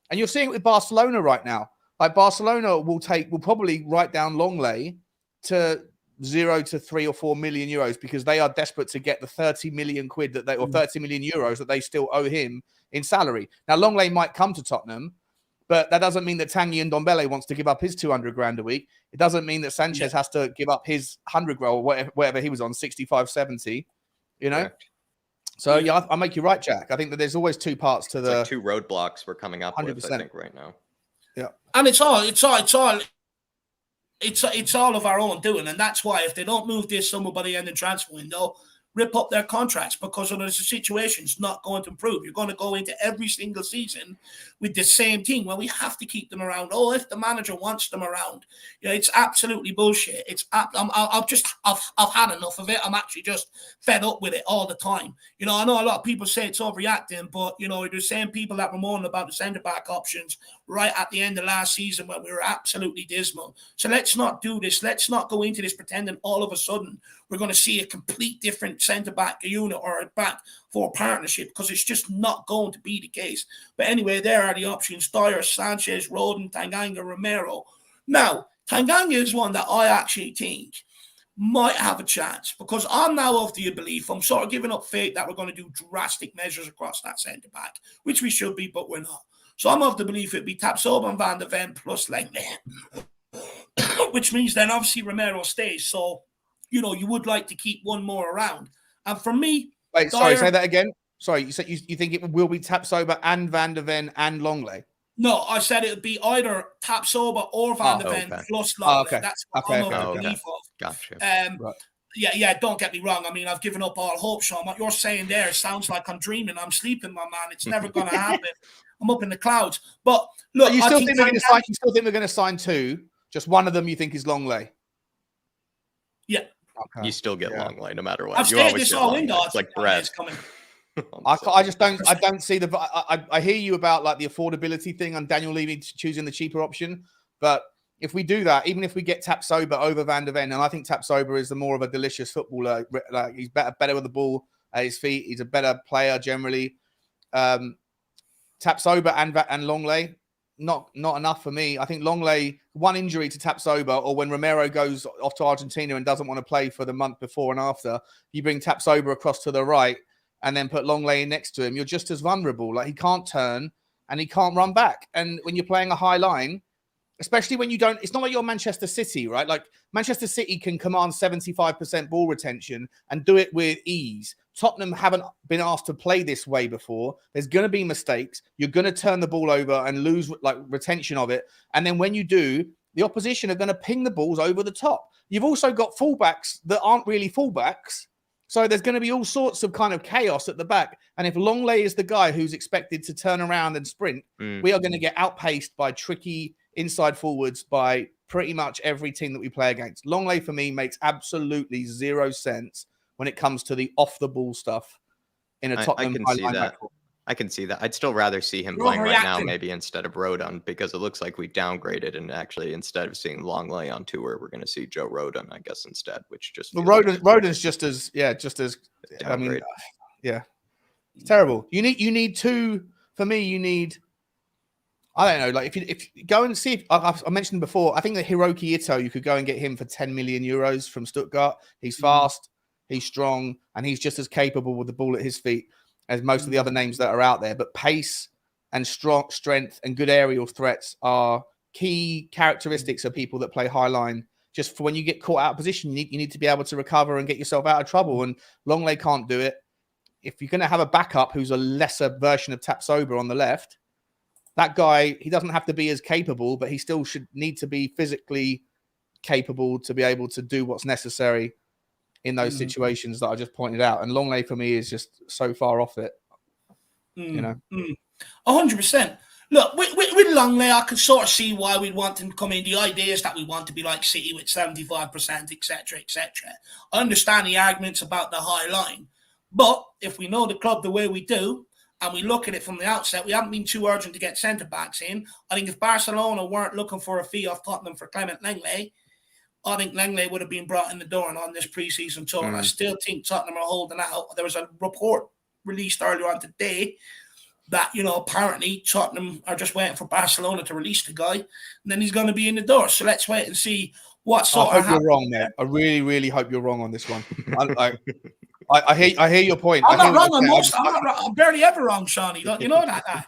Speaker 3: And you're seeing it with Barcelona right now. Like, Barcelona will probably write down Longley to 0 to 3 or 4 million euros because they are desperate to get the 30 million quid that or 30 million euros that they still owe him in salary. Now, Longley might come to Tottenham, but that doesn't mean that Tanguy and Ndombele wants to give up his 200 grand a week. It doesn't mean that Sanchez has to give up his 100 grand or whatever he was on, 65, 70, you know? Correct. So, yeah, I make you right, Jack. I think that there's always two parts to the...
Speaker 2: like two roadblocks we're coming up 100%. With, I think, right now.
Speaker 3: Yeah.
Speaker 1: And it's all of our own doing. And that's why if they don't move this summer by the end of the transfer window, rip up their contracts because the situation's not going to improve. You're going to go into every single season with the same team. Well, we have to keep them around. Oh, if the manager wants them around, it's absolutely bullshit. I've had enough of it. I'm actually just fed up with it all the time. I know a lot of people say it's overreacting, but they're the same people that were moaning about the centre back options right at the end of last season when we were absolutely dismal. So let's not do this. Let's not go into this pretending all of a sudden we're going to see a complete different centre-back unit or a back for partnership because it's just not going to be the case. But anyway, there are the options. Dyer, Sanchez, Rodon, Tanganga, Romero. Now, Tanganga is one that I actually think might have a chance because I'm now of the belief, I'm sort of giving up faith that we're going to do drastic measures across that centre-back, which we should be, but we're not. So I'm of the belief it'd be Tapsoba and Van de Ven plus Langley, which means then obviously Romero stays. So, you would like to keep one more around. And for me...
Speaker 3: Wait, sorry, say that again. Sorry, you said you think it will be Tapsoba and Van de Ven and Longley?
Speaker 1: No, I said it would be either Tapsoba or Van de Ven plus Longley. That's what I'm of the belief of.
Speaker 2: Gotcha.
Speaker 1: Right. Yeah, don't get me wrong. I mean, I've given up all hope, Sean. What you're saying there sounds like I'm dreaming. I'm sleeping, my man. It's never going to happen. I'm up in the clouds. But look,
Speaker 3: you still think we're going to sign two? Just one of them you think is Longley?
Speaker 1: Yeah.
Speaker 2: Okay. You still get Longley no matter what.
Speaker 1: I've stayed this all window.
Speaker 2: It's like bread.
Speaker 3: I just don't see the. I hear you about like the affordability thing and Daniel Levy choosing the cheaper option, but if we do that, even if we get Tapsoba over Van de Ven, and I think Tapsoba is the more of a delicious footballer. Like he's better with the ball at his feet. He's a better player generally. Tapsoba and Longley, not enough for me. I think Longley, one injury to Tapsoba, or when Romero goes off to Argentina and doesn't want to play for the month before and after, you bring Tapsoba across to the right and then put Longley next to him. You're just as vulnerable. Like he can't turn and he can't run back. And when you're playing a high line, especially when you don't, it's not like you're Manchester City, right? Like Manchester City can command 75% ball retention and do it with ease. Tottenham haven't been asked to play this way before. There's going to be mistakes. You're going to turn the ball over and lose like retention of it. And then when you do, the opposition are going to ping the balls over the top. You've also got fullbacks that aren't really fullbacks. So there's going to be all sorts of kind of chaos at the back. And if Longley is the guy who's expected to turn around and sprint, we are going to get outpaced by tricky inside forwards by pretty much every team that we play against. Longley for me makes absolutely zero sense when it comes to the off-the-ball stuff in a Tottenham.
Speaker 2: I can see that. I'd still rather see him playing right now maybe instead of Rodon, because it looks like we downgraded, and actually instead of seeing Longley on tour, we're going to see Joe Rodon, I guess, instead, which just...
Speaker 3: Rodon's just as I mean, yeah. It's terrible. You need two, for me, you need... I don't know, like if you go and see, if I mentioned before, I think that Hiroki Ito, you could go and get him for 10 million euros from Stuttgart. He's fast, he's strong, and he's just as capable with the ball at his feet as most of the other names that are out there. But pace and strength and good aerial threats are key characteristics of people that play high line. Just for when you get caught out of position, you need to be able to recover and get yourself out of trouble. And Longley can't do it. If you're going to have a backup who's a lesser version of Tapsoba on the left, that guy, he doesn't have to be as capable, but he still should need to be physically capable to be able to do what's necessary in those situations that I just pointed out. And Longley for me is just so far off it.
Speaker 1: 100%. Look, with Longley, I can sort of see why we'd want him to come in. The idea is that we want to be like City with 75%, etc., etc. I understand the arguments about the high line. But if we know the club the way we do, and we look at it from the outset, we haven't been too urgent to get centre-backs in. I think if Barcelona weren't looking for a fee off Tottenham for Clement Lenglet, I think Lenglet would have been brought in the door and on this pre-season tour. And I still think Tottenham are holding out. There was a report released earlier on today that, apparently Tottenham are just waiting for Barcelona to release the guy, and then he's going to be in the door. So let's wait and see what sort of.
Speaker 3: I hope you're wrong, mate. I really, really hope you're wrong on this one. I hear your point.
Speaker 1: I'm not wrong on most. I'm barely ever wrong, Shawnee. Don't you know that?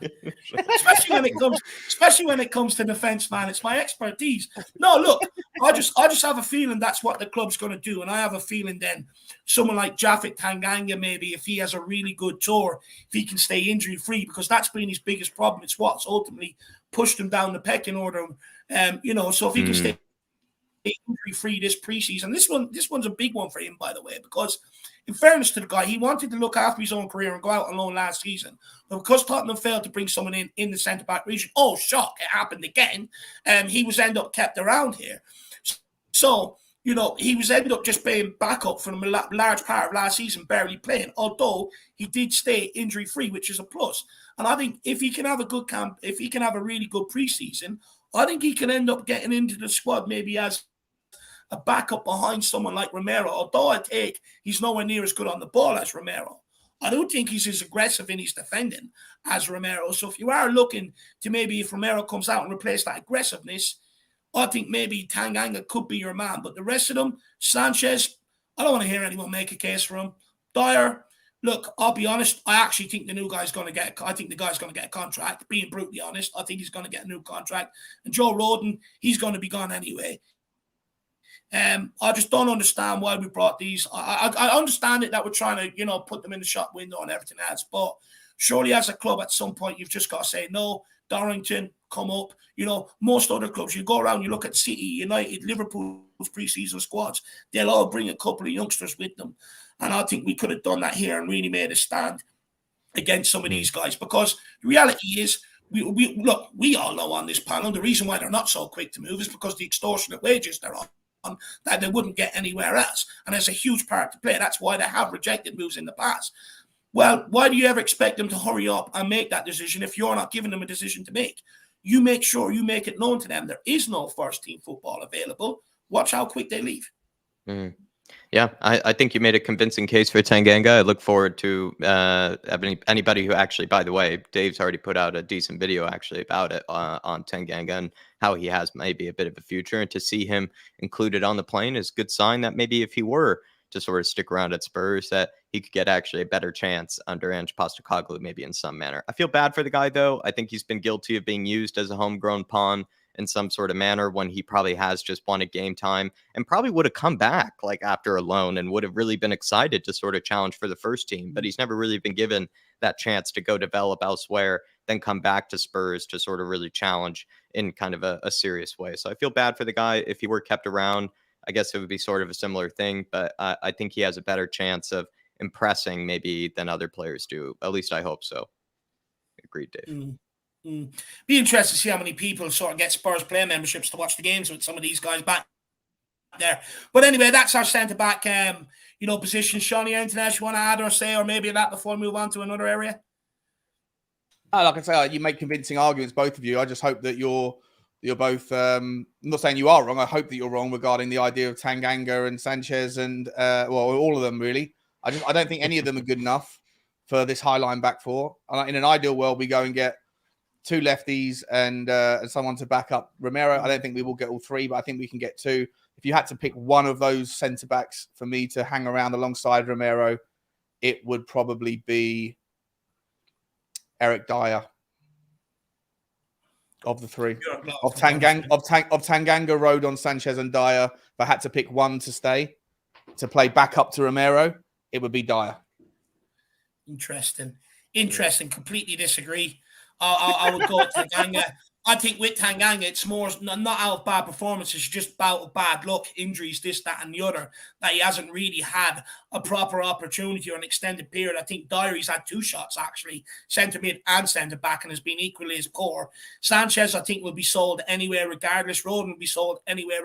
Speaker 1: especially when it comes to defense, man. It's my expertise. No, look, I just have a feeling that's what the club's going to do, and I have a feeling then someone like Japhet Tanganga, maybe if he has a really good tour, if he can stay injury free, because that's been his biggest problem. It's what's ultimately pushed him down the pecking order. So if he can stay injury free this preseason, this one's a big one for him, by the way, because in fairness to the guy, he wanted to look after his own career and go out on loan last season. But because Tottenham failed to bring someone in the centre-back region, oh, shock, it happened again. He was ended up kept around here. So, he was ended up just being backup for a large part of last season, barely playing, although he did stay injury-free, which is a plus. And I think if he can have a good camp, if he can have a really good preseason, I think he can end up getting into the squad maybe as a backup behind someone like Romero, although I take he's nowhere near as good on the ball as Romero. I don't think he's as aggressive in his defending as Romero. So if you are looking to maybe if Romero comes out and replace that aggressiveness, I think maybe Tanganga could be your man. But the rest of them, Sanchez, I don't want to hear anyone make a case for him. Dyer, look, I'll be honest, I actually think the guy's going to get a contract. Being brutally honest, I think he's going to get a new contract. And Joe Rodon, he's going to be gone anyway. I just don't understand why we brought these. I understand it that we're trying to, put them in the shop window and everything else. But surely as a club at some point, you've just got to say, no, Dorrington, come up. Most other clubs, you go around, you look at City, United, Liverpool's pre-season squads, they'll all bring a couple of youngsters with them. And I think we could have done that here and really made a stand against some of these guys. Because the reality is, we all know on this panel, the reason why they're not so quick to move is because the extortionate wages they're on that they wouldn't get anywhere else. And there's a huge part to play. That's why they have rejected moves in the past. Well, why do you ever expect them to hurry up and make that decision if you're not giving them a decision to make? You make sure you make it known to them there is no first-team football available. Watch how quick they leave.
Speaker 2: Mm. Yeah, I think you made a convincing case for Tanganga. I look forward to anybody who actually, by the way, Dave's already put out a decent video actually about it on Tanganga and how he has maybe a bit of a future. And to see him included on the plane is a good sign that maybe if he were to sort of stick around at Spurs, that he could get actually a better chance under Ange Postecoglou, maybe in some manner. I feel bad for the guy, though. I think he's been guilty of being used as a homegrown pawn in some sort of manner when he probably has just wanted game time and probably would have come back like after a loan and would have really been excited to sort of challenge for the first team. But he's never really been given that chance to go develop elsewhere, then come back to Spurs to sort of really challenge in kind of a serious way. So I feel bad for the guy. If he were kept around, I guess it would be sort of a similar thing, but I think he has a better chance of impressing maybe than other players do. At least I hope so. Agreed, Dave.
Speaker 1: Be interested to see how many people sort of get Spurs player memberships to watch the games with some of these guys back there. But anyway, that's our centre-back, position. Shawnee, anything else you want to add or say, or maybe that before we move on to another area?
Speaker 3: Like I say, you make convincing arguments, both of you. I just hope that you're both. I'm not saying you are wrong. I hope that you're wrong regarding the idea of Tanganga and Sanchez and all of them really. I don't think any of them are good enough for this high line back four. In an ideal world, we go and get two lefties and someone to back up Romero. I don't think we will get all three, but I think we can get two. If you had to pick one of those centre backs for me to hang around alongside Romero, it would probably be Eric Dyer. Of the three, of Tanganga, Rodon, Sanchez, and Dyer. If I had to pick one to stay to play back up to Romero, it would be Dyer.
Speaker 1: Interesting. Completely disagree. I would go to Tanganga. I think with Tanganga, it's more not out of bad performances, just out of bad luck, injuries, this, that, and the other, that he hasn't really had a proper opportunity or an extended period. I think Diary's had 2 shots, actually, centre mid and centre back, and has been equally as poor. Sanchez, I think, will be sold anywhere regardless. Roden will be sold anywhere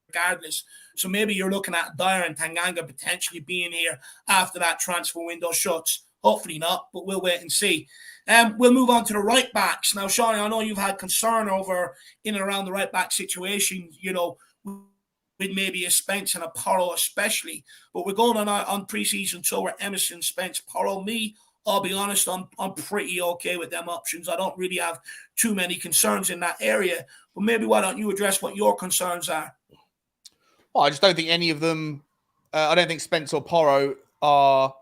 Speaker 1: regardless. So maybe you're looking at Dyer and Tanganga potentially being here after that transfer window shuts. Hopefully not, but we'll wait and see. We'll move on to the right backs. Now, Sean, I know you've had concern over in and around the right back situation, with maybe a Spence and a Porro especially. But we're going on pre-season tour with Emerson, Spence, Porro. I'll be honest, I'm pretty okay with them options. I don't really have too many concerns in that area. But maybe why don't you address what your concerns are?
Speaker 3: Well, I just don't think any of them. I don't think Spence or Porro are.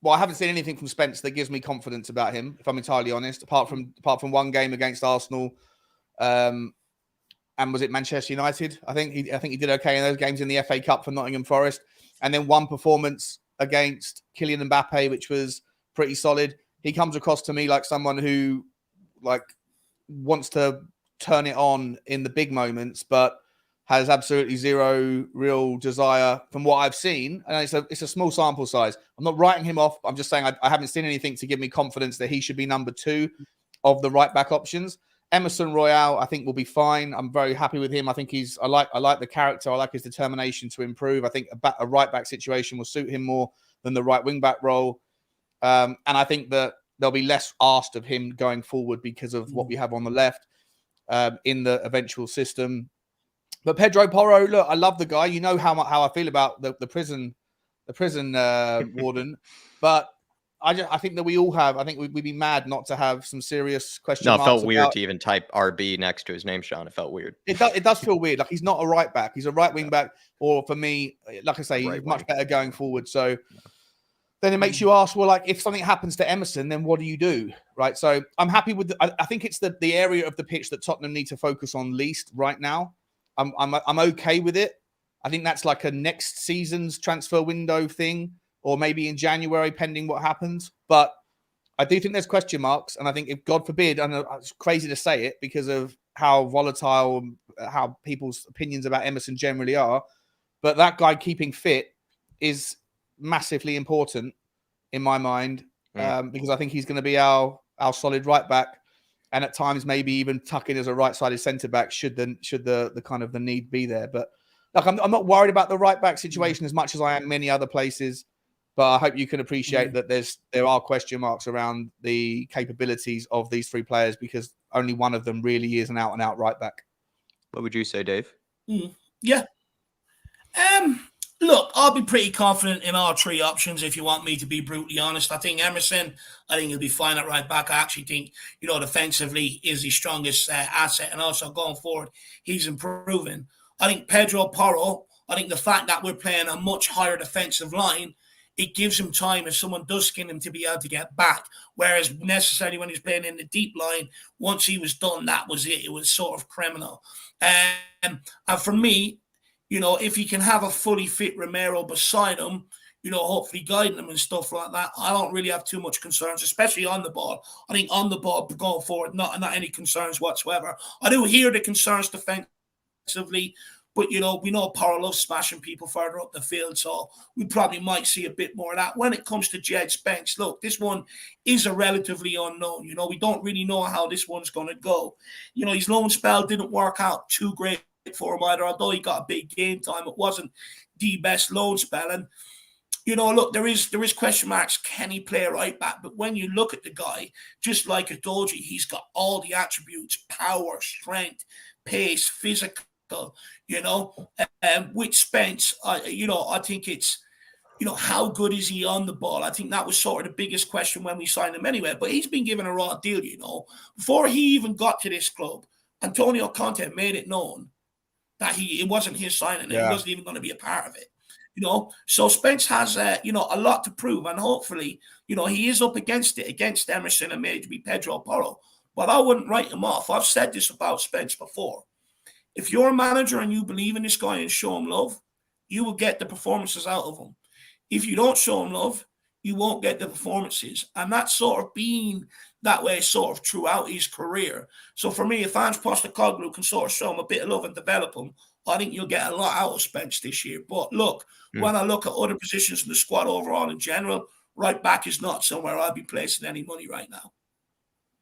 Speaker 3: Well, I haven't seen anything from Spence that gives me confidence about him, if I'm entirely honest. Apart from one game against Arsenal, and was it Manchester United? I think he did okay in those games in the FA Cup for Nottingham Forest, and then one performance against Kylian Mbappe, which was pretty solid. He comes across to me like someone who wants to turn it on in the big moments, but has absolutely zero real desire from what I've seen. And it's a small sample size. I'm not writing him off. I'm just saying I haven't seen anything to give me confidence that he should be number 2 of the right back options. Emerson Royale, I think, will be fine. I'm very happy with him. I think I like the character. I like his determination to improve. I think a right back situation will suit him more than the right wing back role. And I think that there'll be less asked of him going forward because of what we have on the left in the eventual system. But Pedro Porro, look, I love the guy. You know how I feel about the prison warden. But I think that we all have. I think we'd be mad not to have some serious questions.
Speaker 2: No, it felt weird to even type RB next to his name, Sean. It felt weird.
Speaker 3: It does feel weird. Like, he's not a right back. He's a right wing back. Or for me, like I say, he's much better going forward. So then it makes you ask, well, like, if something happens to Emerson, then what do you do? Right. So I'm happy with I think it's the area of the pitch that Tottenham need to focus on least right now. I'm okay with it. I think that's like a next season's transfer window thing, or maybe in January, pending what happens. But I do think there's question marks. And I think, if God forbid, I know it's crazy to say it because of how volatile, how people's opinions about Emerson generally are, but that guy keeping fit is massively important in my mind, because I think he's going to be our solid right back. And at times, maybe even tuck in as a right-sided centre-back should the kind of the need be there. But look, I'm not worried about the right-back situation as much as I am many other places. But I hope you can appreciate that there are question marks around the capabilities of these 3 players, because only one of them really is an out-and-out right-back.
Speaker 2: What would you say, Dave?
Speaker 1: Yeah. Look, I'll be pretty confident in all 3 options, if you want me to be brutally honest. I think Emerson, he'll be fine at right back. I actually think, defensively is the strongest asset, and also going forward, he's improving. I think Pedro Porro, I think the fact that we're playing a much higher defensive line, it gives him time if someone does skin him to be able to get back. Whereas necessarily when he's playing in the deep line, once he was done, that was it. It was sort of criminal. And for me, if he can have a fully fit Romero beside him, hopefully guiding him and stuff like that, I don't really have too much concerns, especially on the ball. I think on the ball going forward, not any concerns whatsoever. I do hear the concerns defensively, but, we know Porro loves smashing people further up the field, so we probably might see a bit more of that. When it comes to Jed Spence, look, this one is a relatively unknown. We don't really know how this one's going to go. His loan spell didn't work out too great for him either, although he got a big game time. It wasn't the best loan spell. And, look, there is question marks. Can he play right back? But when you look at the guy, just like Adoji, he's got all the attributes: power, strength, pace, physical, with Spence, I think it's, how good is he on the ball? I think that was sort of the biggest question when we signed him anyway. But he's been given a raw deal, Before he even got to this club, Antonio Conte made it known that it wasn't his signing, and he wasn't even going to be a part of it. So Spence has a lot to prove, and hopefully, he is up against Emerson and maybe Pedro Porro. But I wouldn't write him off. I've said this about Spence before. If you're a manager and you believe in this guy and show him love, you will get the performances out of him. If you don't show him love, you won't get the performances. And that's sort of been that way sort of throughout his career. So for me, if Ange Postecoglou can sort of show him a bit of love and develop him, I think you'll get a lot out of Spence this year. But look, when I look at other positions in the squad overall in general, right back is not somewhere I'll be placing any money right now.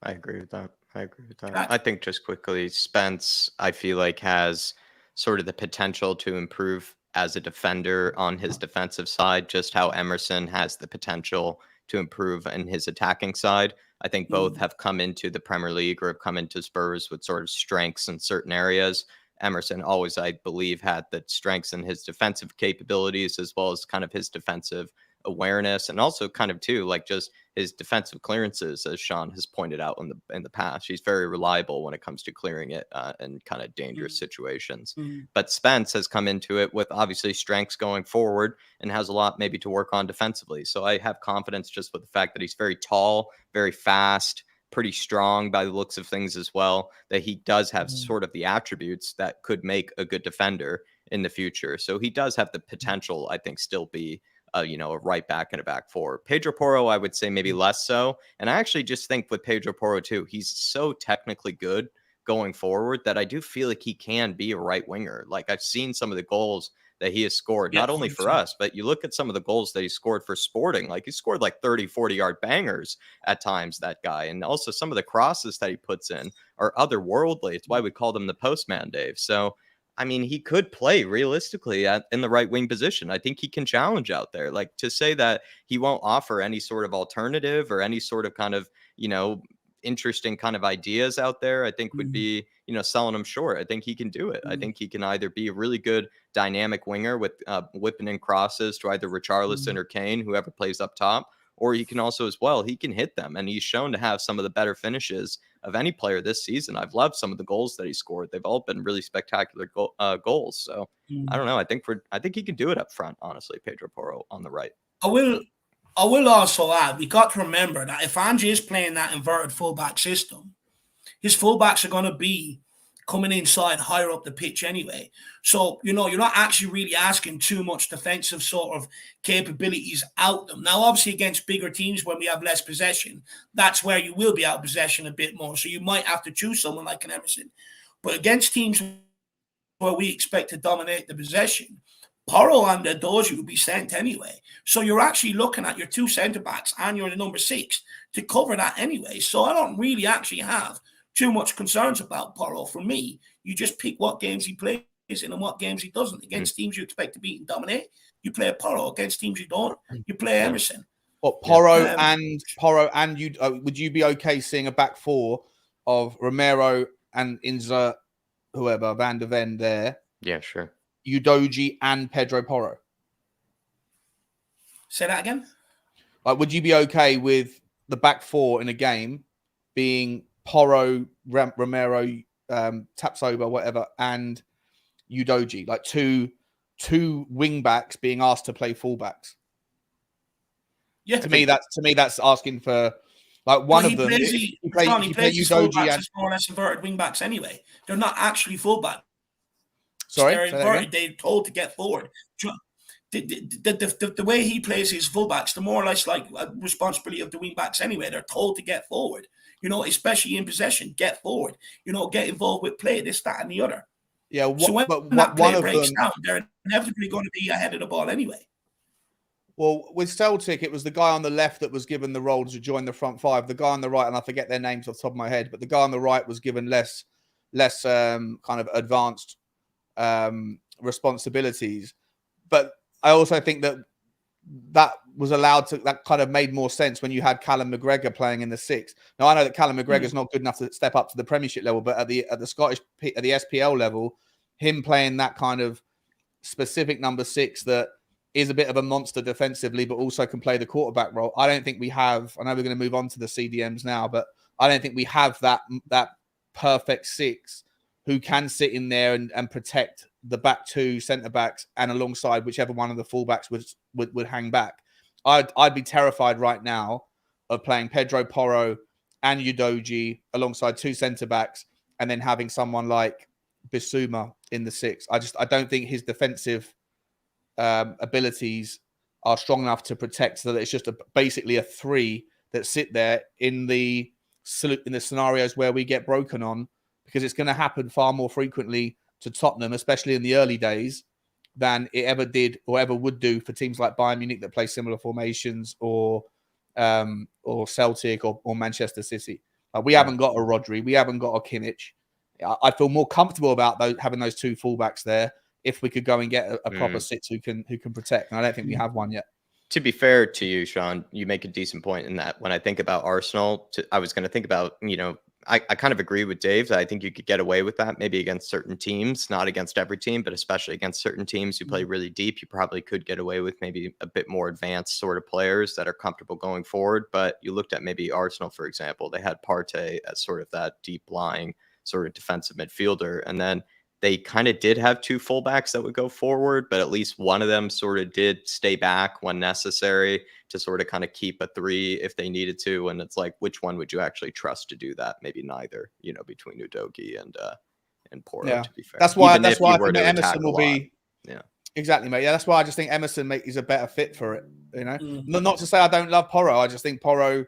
Speaker 2: I agree with that. I think just quickly, Spence, I feel like has sort of the potential to improve as a defender on his defensive side, just how Emerson has the potential to improve in his attacking side. I think both have come into the Premier League or have come into Spurs with sort of strengths in certain areas. Emerson always, I believe, had the strengths in his defensive capabilities as well as kind of his defensive awareness, and also kind of too like just his defensive clearances, as Sean has pointed out in the past. He's very reliable when it comes to clearing it in kind of dangerous situations. But Spence has come into it with obviously strengths going forward and has a lot maybe to work on defensively. So I have confidence just with the fact that he's very tall, very fast, pretty strong by the looks of things as well, that he does have sort of the attributes that could make a good defender in the future. So he does have the potential, I think, still be a right back and a back four. Pedro Porro, I would say maybe less so. And I actually just think with Pedro Porro too, he's so technically good going forward that I do feel like he can be a right winger. Like I've seen some of the goals that he has scored, not only for us, but you look at some of the goals that he scored for Sporting, like he scored like 30, 40-yard bangers at times, that guy. And also some of the crosses that he puts in are otherworldly. It's why we called him the postman, Dave. So I mean, he could play realistically in the right wing position. I think he can challenge out there. Like to say that he won't offer any sort of alternative or any sort of kind of, interesting kind of ideas out there, I think would be, selling him short. I think he can do it. I think he can either be a really good dynamic winger with whipping in crosses to either Richarlison or Kane, whoever plays up top, or he can also as well, he can hit them. And he's shown to have some of the better finishes of any player this season. I've loved some of the goals that he scored. They've all been really spectacular goals. So I don't know. I think he can do it up front, honestly, Pedro Porro on the right.
Speaker 1: I will also add, we got to remember that if Ange is playing that inverted fullback system, his fullbacks are going to be coming inside higher up the pitch anyway. So, you're not actually really asking too much defensive sort of capabilities out them. Now, obviously, against bigger teams when we have less possession, that's where you will be out of possession a bit more. So you might have to choose someone like an Emerson. But against teams where we expect to dominate the possession, Porro and Doji will be sent anyway. So you're actually looking at your two centre-backs and you're the number 6 to cover that anyway. So I don't really actually have too much concerns about Porro. For me, you just pick what games he plays in and what games he doesn't. Against teams you expect to beat and dominate, you play Porro. Against teams you don't, you play Emerson.
Speaker 3: What Porro and you? Would you be okay seeing a back four of Romero and Inza, whoever Van der Ven there?
Speaker 2: Yeah, sure.
Speaker 3: Udoji and Pedro Porro.
Speaker 1: Say that again.
Speaker 3: Like, would you be okay with the back four in a game being Porro, Romero, Tapsoba, whatever, and Udoji, like two wing backs being asked to play fullbacks?
Speaker 1: Yeah,
Speaker 3: to me that's asking for like one of them.
Speaker 1: He plays his fullbacks as more or less inverted wing backs anyway. They're not actually fullbacks.
Speaker 3: Sorry,
Speaker 1: they're inverted. They're told to get forward. The way he plays his fullbacks, the more or less like a responsibility of the wing backs anyway. They're told to get forward. Especially in possession, get forward. Get involved with play, this, that, and the other.
Speaker 3: Yeah,
Speaker 1: so when that play breaks down, they're inevitably going to be ahead of the ball anyway.
Speaker 3: Well, with Celtic, it was the guy on the left that was given the role to join the front five. The guy on the right, and I forget their names off the top of my head, but the guy on the right was given less kind of advanced responsibilities. But I also think that was allowed to, that kind of made more sense when you had Callum McGregor playing in the 6. Now, I know that Callum McGregor is not good enough to step up to the Premiership level, but at the SPL level, him playing that kind of specific number 6 that is a bit of a monster defensively, but also can play the quarterback role. I don't think we have, I know we're going to move on to the CDMs now, but I don't think we have that perfect 6 who can sit in there and protect the back 2 centre backs and alongside whichever one of the fullbacks would hang back. I'd be terrified right now of playing Pedro Porro and Udoji alongside 2 centre backs and then having someone like Bissouma in the 6. I don't think his defensive abilities are strong enough to protect, so that it's just basically a 3 that sit there in the scenarios where we get broken on, because it's going to happen far more frequently to Tottenham, especially in the early days, than it ever did or ever would do for teams like Bayern Munich that play similar formations, or Celtic or Manchester City. We haven't got a Rodri, we haven't got a Kimmich. I feel more comfortable about having those 2 fullbacks there if we could go and get a proper 6 who can protect. And I don't think we have one yet.
Speaker 2: To be fair to you, Sean, you make a decent point in that when I think about Arsenal, I was going to think about, I kind of agree with Dave that I think you could get away with that maybe against certain teams, not against every team, but especially against certain teams who play really deep. You probably could get away with maybe a bit more advanced sort of players that are comfortable going forward. But you looked at maybe Arsenal, for example, they had Partey as sort of that deep lying sort of defensive midfielder. And then they kind of did have 2 fullbacks that would go forward, but at least one of them sort of did stay back when necessary to sort of kind of keep a 3 if they needed to. And it's like, which one would you actually trust to do that? Maybe neither, between Udogie and Porro, to be fair.
Speaker 3: That's why I think Emerson will be.
Speaker 2: Yeah,
Speaker 3: exactly, mate. Yeah, that's why I just think Emerson is a better fit for it. Not to say I don't love Porro. I just think Porro.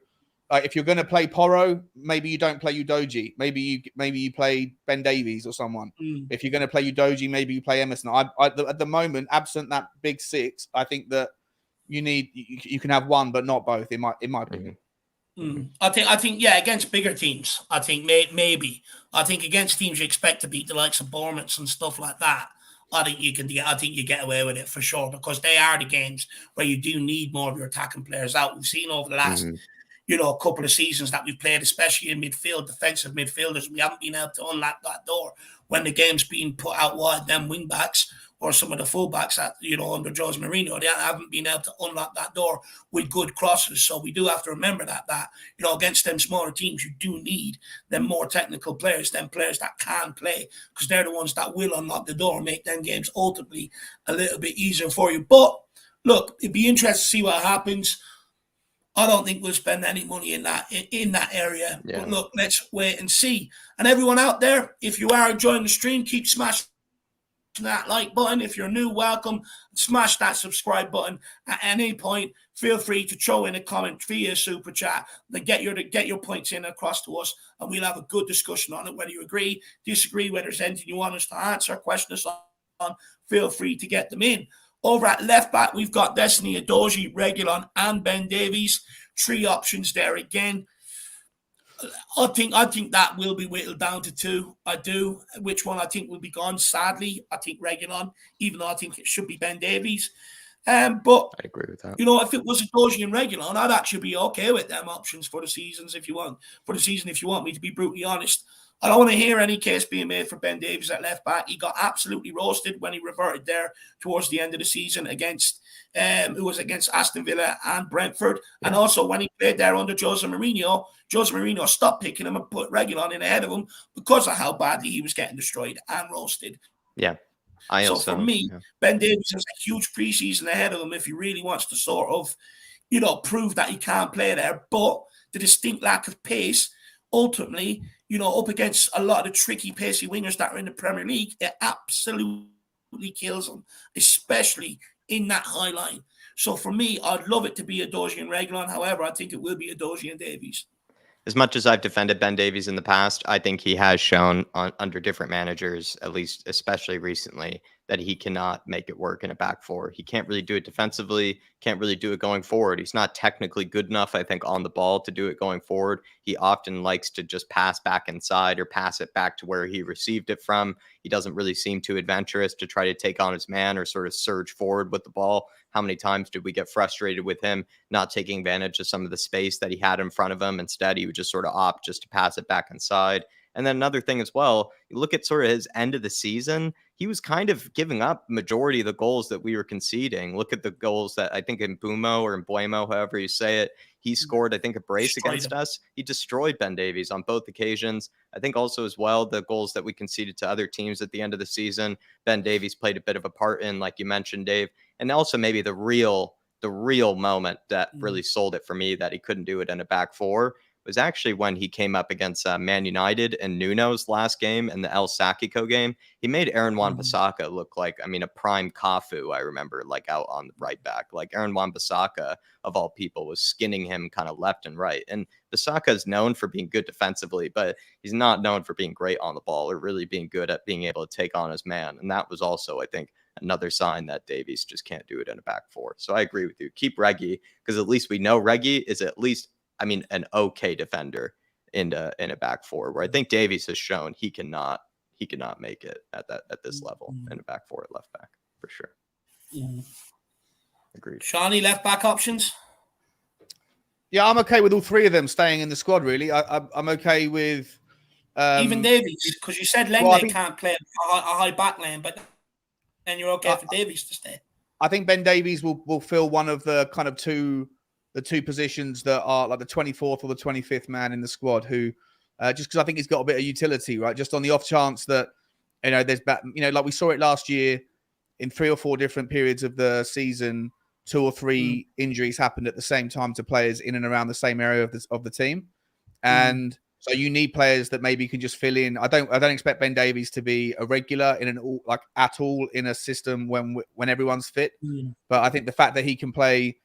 Speaker 3: If you're going to play Porro, maybe you don't play Udogie. Maybe you play Ben Davies or someone. If you're going to play Udogie, maybe you play Emerson. At the moment, absent that big 6, I think that you can have one, but not both. In my opinion.
Speaker 1: I think, against bigger teams, I think maybe. I think against teams you expect to beat, the likes of Bournemouth and stuff like that, I think you get away with it for sure, because they are the games where you do need more of your attacking players out. We've seen over the last. A couple of seasons that we've played, especially in midfield, defensive midfielders, we haven't been able to unlock that door when the game's being put out wide. Them wing backs or some of the full backs that, under Jose Mourinho, they haven't been able to unlock that door with good crosses. So we do have to remember that against them smaller teams, you do need them more technical players, them players that can play, because they're the ones that will unlock the door and make them games ultimately a little bit easier for you. But look, it'd be interesting to see what happens. I don't think we'll spend any money in that area. Yeah. But look, let's wait and see. And everyone out there, if you are enjoying the stream, keep smashing that like button. If you're new, welcome. Smash that subscribe button. At any point, feel free to throw in a comment via super chat. Then get your points in across to us, and we'll have a good discussion on it. Whether you agree, disagree, whether there's anything you want us to answer, question us on, feel free to get them in. Over at left back, we've got Destiny Udogie, Reguilon, and Ben Davies. 3 options there again. I think that will be whittled down to 2. I do. Which one I think will be gone? Sadly, I think Reguilon, even though I think it should be Ben Davies. But
Speaker 2: I agree with that.
Speaker 1: If it was Udogie and Reguilon, I'd actually be okay with them options for the season. If you want me to be brutally honest. I don't want to hear any case being made for Ben Davies at left back. He got absolutely roasted when he reverted there towards the end of the season against Aston Villa and Brentford. Yeah. And also when he played there under Jose Mourinho stopped picking him and put Reguilon in ahead of him because of how badly he was getting destroyed and roasted.
Speaker 2: Yeah.
Speaker 1: For me, Ben Davies has a huge preseason ahead of him if he really wants to sort of, prove that he can play there. But the distinct lack of pace, ultimately, up against a lot of the tricky, pacey wingers that are in the Premier League, it absolutely kills them, especially in that high line. So for me, I'd love it to be Udogie and Reguilon. However, I think it will be Udogie and Davies.
Speaker 2: As much as I've defended Ben Davies in the past, I think he has shown under different managers, at least especially recently, that he cannot make it work in a back 4. He can't really do it defensively, can't really do it going forward. He's not technically good enough, I think, on the ball to do it going forward. He often likes to just pass back inside or pass it back to where he received it from. He doesn't really seem too adventurous to try to take on his man or sort of surge forward with the ball. How many times did we get frustrated with him not taking advantage of some of the space that he had in front of him? Instead, he would just sort of opt just to pass it back inside. And then another thing as well, you look at sort of his end of the season, he was kind of giving up majority of the goals that we were conceding. Look at the goals that I think in Mbuemo, however you say it, he scored, I think, a brace against us. He destroyed Ben Davies on both occasions. I think also as well, the goals that we conceded to other teams at the end of the season, Ben Davies played a bit of a part in, like you mentioned, Dave. And also maybe the real moment that really sold it for me that he couldn't do it in a back 4 was actually when he came up against Man United and Nuno's last game in the El Sakiko game. He made Aaron Wan-Bissaka look like, I mean, a prime Cafu, I remember, like out on the right back. Like Aaron Wan-Bissaka, of all people, was skinning him kind of left and right. And Bissaka is known for being good defensively, but he's not known for being great on the ball or really being good at being able to take on his man. And that was also, I think, another sign that Davies just can't do it in a back four. So I agree with you. Keep Reggie, because at least we know Reggie is at least, I mean, an okay defender in a back four, where I think Davies has shown he cannot make it at this level in a back four at left back for sure. Agreed.
Speaker 1: Shawnee, left back options?
Speaker 3: Yeah, I'm okay with all three of them staying in the squad, really. I'm okay with...
Speaker 1: even Davies, because you said Lenglet can't play a high back lane, but then you're okay for Davies to stay.
Speaker 3: I think Ben Davies will fill one of the kind of two positions that are like the 24th or the 25th man in the squad, who just because I think he's got a bit of utility, right? Just on the off chance that, there's like we saw it last year in 3 or 4 different periods of the season, 2 or 3 injuries happened at the same time to players in and around the same area of the team. And so you need players that maybe can just fill in. I don't expect Ben Davies to be a regular at all in a system when everyone's fit. But I think the fact that he can play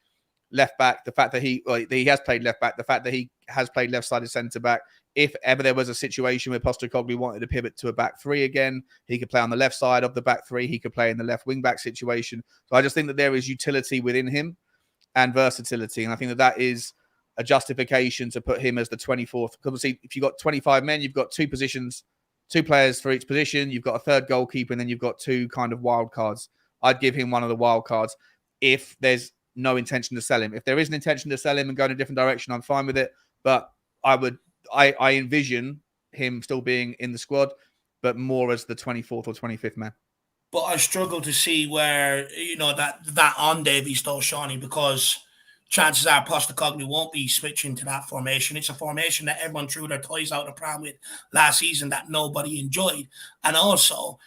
Speaker 3: left back, the fact that he has played left back, the fact that he has played left-sided centre back. If ever there was a situation where Postecoglou wanted to pivot to a back three again, he could play on the left side of the back three. He could play in the left wing back situation. So I just think that there is utility within him and versatility, and I think that is a justification to put him as the 24th. Because obviously, if you've got 25 men, you've got 2 positions, 2 players for each position. You've got a third goalkeeper, and then you've got 2 kind of wild cards. I'd give him one of the wild cards if there's no intention to sell him. If there is an intention to sell him and go in a different direction, I'm fine with it. But I envision him still being in the squad, but more as the 24th or 25th man.
Speaker 1: But I struggle to see where, that on Davies though, Shawnee, because chances are Postecoglou won't be switching to that formation. It's a formation that everyone threw their toys out of pram with last season that nobody enjoyed. And also,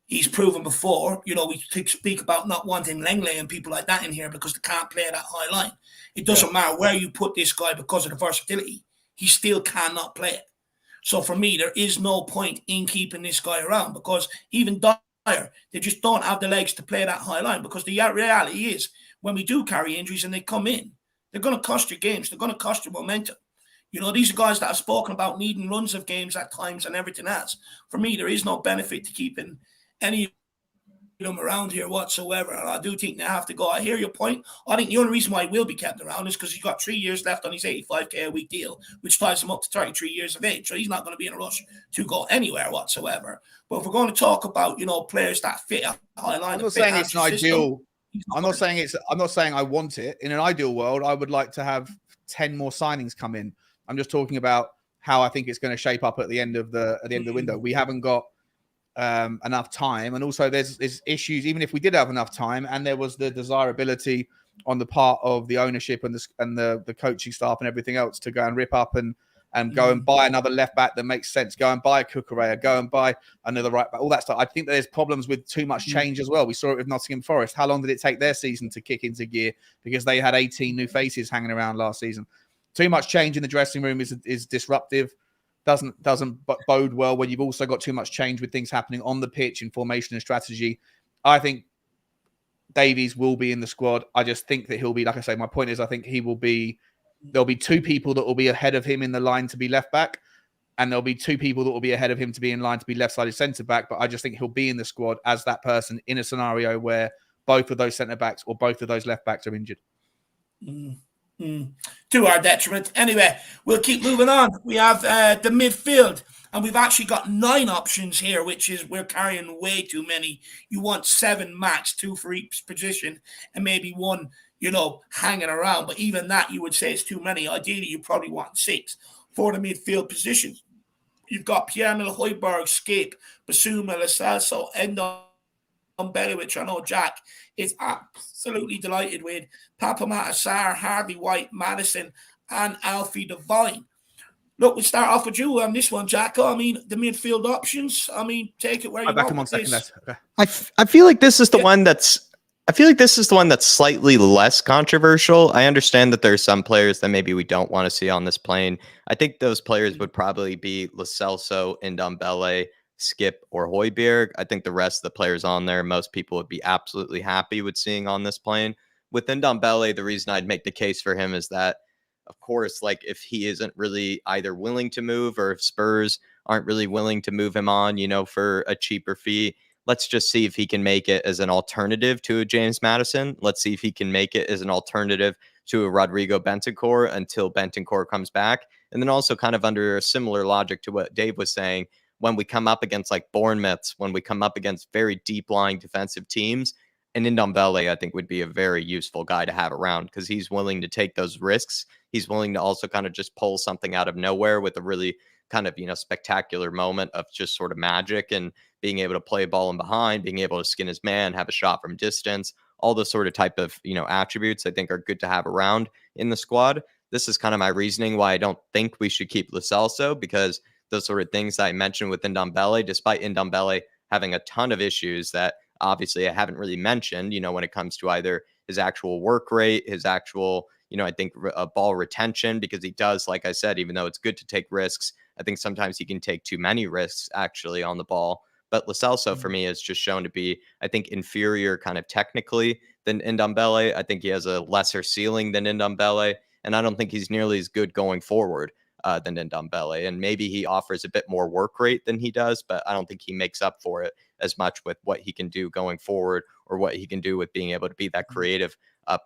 Speaker 1: he's proven before, we speak about not wanting Lenglet and people like that in here because they can't play that high line. It doesn't matter where you put this guy because of the versatility. He still cannot play it. So for me, there is no point in keeping this guy around because even Dyer, they just don't have the legs to play that high line, because the reality is when we do carry injuries and they come in, they're going to cost your games. They're going to cost your momentum. These are guys that have spoken about needing runs of games at times and everything else. For me, there is no benefit to keeping any of them around here whatsoever. And I do think they have to go. I hear your point. I think the only reason why he will be kept around is because he's got 3 years left on his 85K a week deal, which ties him up to 33 years of age. So he's not going to be in a rush to go anywhere whatsoever. But if we're going to talk about, players that fit a high line,
Speaker 3: I'm not saying it's an ideal. I'm not saying I want it. In an ideal world, I would like to have 10 more signings come in. I'm just talking about how I think it's going to shape up at the end of the window. We haven't got enough time, and also there's issues. Even if we did have enough time, and there was the desirability on the part of the ownership and the coaching staff and everything else to go and rip up and go and buy another left back that makes sense. Go and buy a Cucurella, go and buy another right back, all that stuff. I think that there's problems with too much change as well. We saw it with Nottingham Forest. How long did it take their season to kick into gear? Because they had 18 new faces hanging around last season. Too much change in the dressing room is disruptive. Doesn't bode well when you've also got too much change with things happening on the pitch in formation and strategy. I think Davies will be in the squad. I just think that he'll be, like I say, my point is I think he will be, there'll be 2 people that will be ahead of him in the line to be left back, and there'll be 2 people that will be ahead of him to be in line to be left-sided centre back. But I just think he'll be in the squad as that person in a scenario where both of those centre backs or both of those left backs are injured.
Speaker 1: To our detriment. Anyway, we'll keep moving on. We have the midfield, and we've actually got 9 options here, which is we're carrying way too many. You want 7 max, 2 for each position, and maybe 1, hanging around. But even that, you would say is too many. Ideally, you probably want 6 for the midfield positions. You've got Pierre-Emile Højbjerg, Skip, Basuma, Lo Celso, Endon Bellew, which I know Jack is absolutely delighted with. Papa Matasar, Harvey White, Madison, and Alfie Devine. Look, we'll start off with you on this one, Jack. I mean, the midfield options. I mean, take it where you want.
Speaker 3: Back him 1 second. Okay.
Speaker 2: I feel like this is the one that's I feel like this is the one that's slightly less controversial. I understand that there are some players that maybe we don't want to see on this plane. I think those players would probably be Lo Celso, Ndombele, Skip, or Højbjerg. I think the rest of the players on there, most people would be absolutely happy with seeing on this plane. With Ndombele, the reason I'd make the case for him is that, of course, like if he isn't really either willing to move or if Spurs aren't really willing to move him on, for a cheaper fee, let's just see if he can make it as an alternative to a James Madison. Let's see if he can make it as an alternative to a Rodrigo Bentancur until Bentancur comes back. And then also kind of under a similar logic to what Dave was saying, when we come up against like Bournemouths, when we come up against very deep lying defensive teams, and Ndombele, I think, would be a very useful guy to have around because he's willing to take those risks. He's willing to also kind of just pull something out of nowhere with a really kind of, spectacular moment of just sort of magic and being able to play ball in behind, being able to skin his man, have a shot from distance, all those sort of type of, attributes I think are good to have around in the squad. This is kind of my reasoning why I don't think we should keep Lo Celso, because those sort of things that I mentioned with Ndombele, despite Ndombele having a ton of issues that obviously I haven't really mentioned, when it comes to either his actual work rate, his actual, I think ball retention, because he does, like I said, even though it's good to take risks, I think sometimes he can take too many risks actually on the ball. But Lo Celso for me is just shown to be, I think, inferior kind of technically than Ndombele. I think he has a lesser ceiling than Ndombele, and I don't think he's nearly as good going forward than Ndombele. And maybe he offers a bit more work rate than he does, but I don't think he makes up for it as much with what he can do going forward or what he can do with being able to be that creative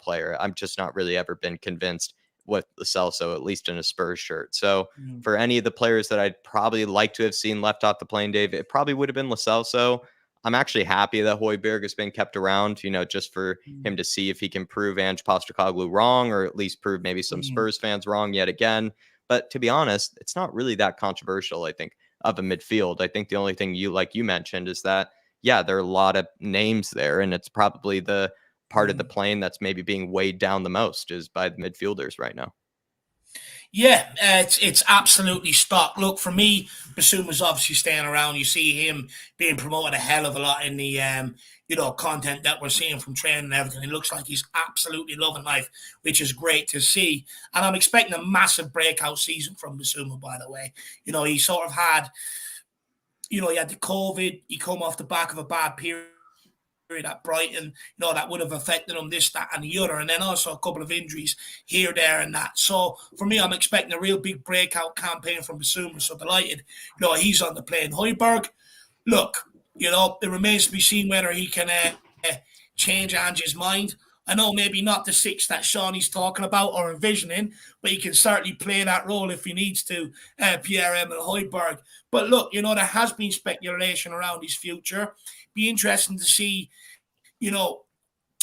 Speaker 2: player. I'm just not really ever been convinced with Lo Celso, at least in a Spurs shirt. So for any of the players that I'd probably like to have seen left off the plane, Dave, it probably would have been Lo Celso. I'm actually happy that Højbjerg has been kept around, just for him to see if he can prove Ange Postecoglou wrong, or at least prove maybe some Spurs fans wrong yet again. But to be honest, it's not really that controversial, I think, of a midfield. I think the only thing you mentioned is that, yeah, there are a lot of names there, and it's probably the part of the plane that's maybe being weighed down the most is by the midfielders right now.
Speaker 1: Yeah, it's absolutely stock. Look, for me, Basuma's obviously staying around. You see him being promoted a hell of a lot in the content that we're seeing from training and everything. It looks like he's absolutely loving life, which is great to see. And I'm expecting a massive breakout season from Basuma, by the way. He sort of had, he had the COVID. He come off the back of a bad period at Brighton, that would have affected him, this, that, and the other. And then also a couple of injuries here, there, and that. So for me, I'm expecting a real big breakout campaign from Basuma. So delighted, he's on the plane. Højbjerg, look, it remains to be seen whether he can change Ange's mind. I know maybe not the six that Shawnee's talking about or envisioning, but he can certainly play that role if he needs to, Pierre-Emile Højbjerg. But look, there has been speculation around his future. Be interesting to see,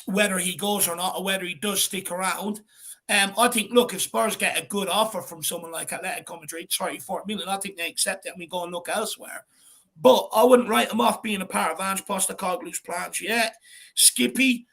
Speaker 1: whether he goes or not, or whether he does stick around. I think, look, if Spurs get a good offer from someone like Atletico Madrid, 34 million, I think they accept it and we go and look elsewhere. But I wouldn't write him off being a part of Ange Postecoglou's plans yet. Skippy,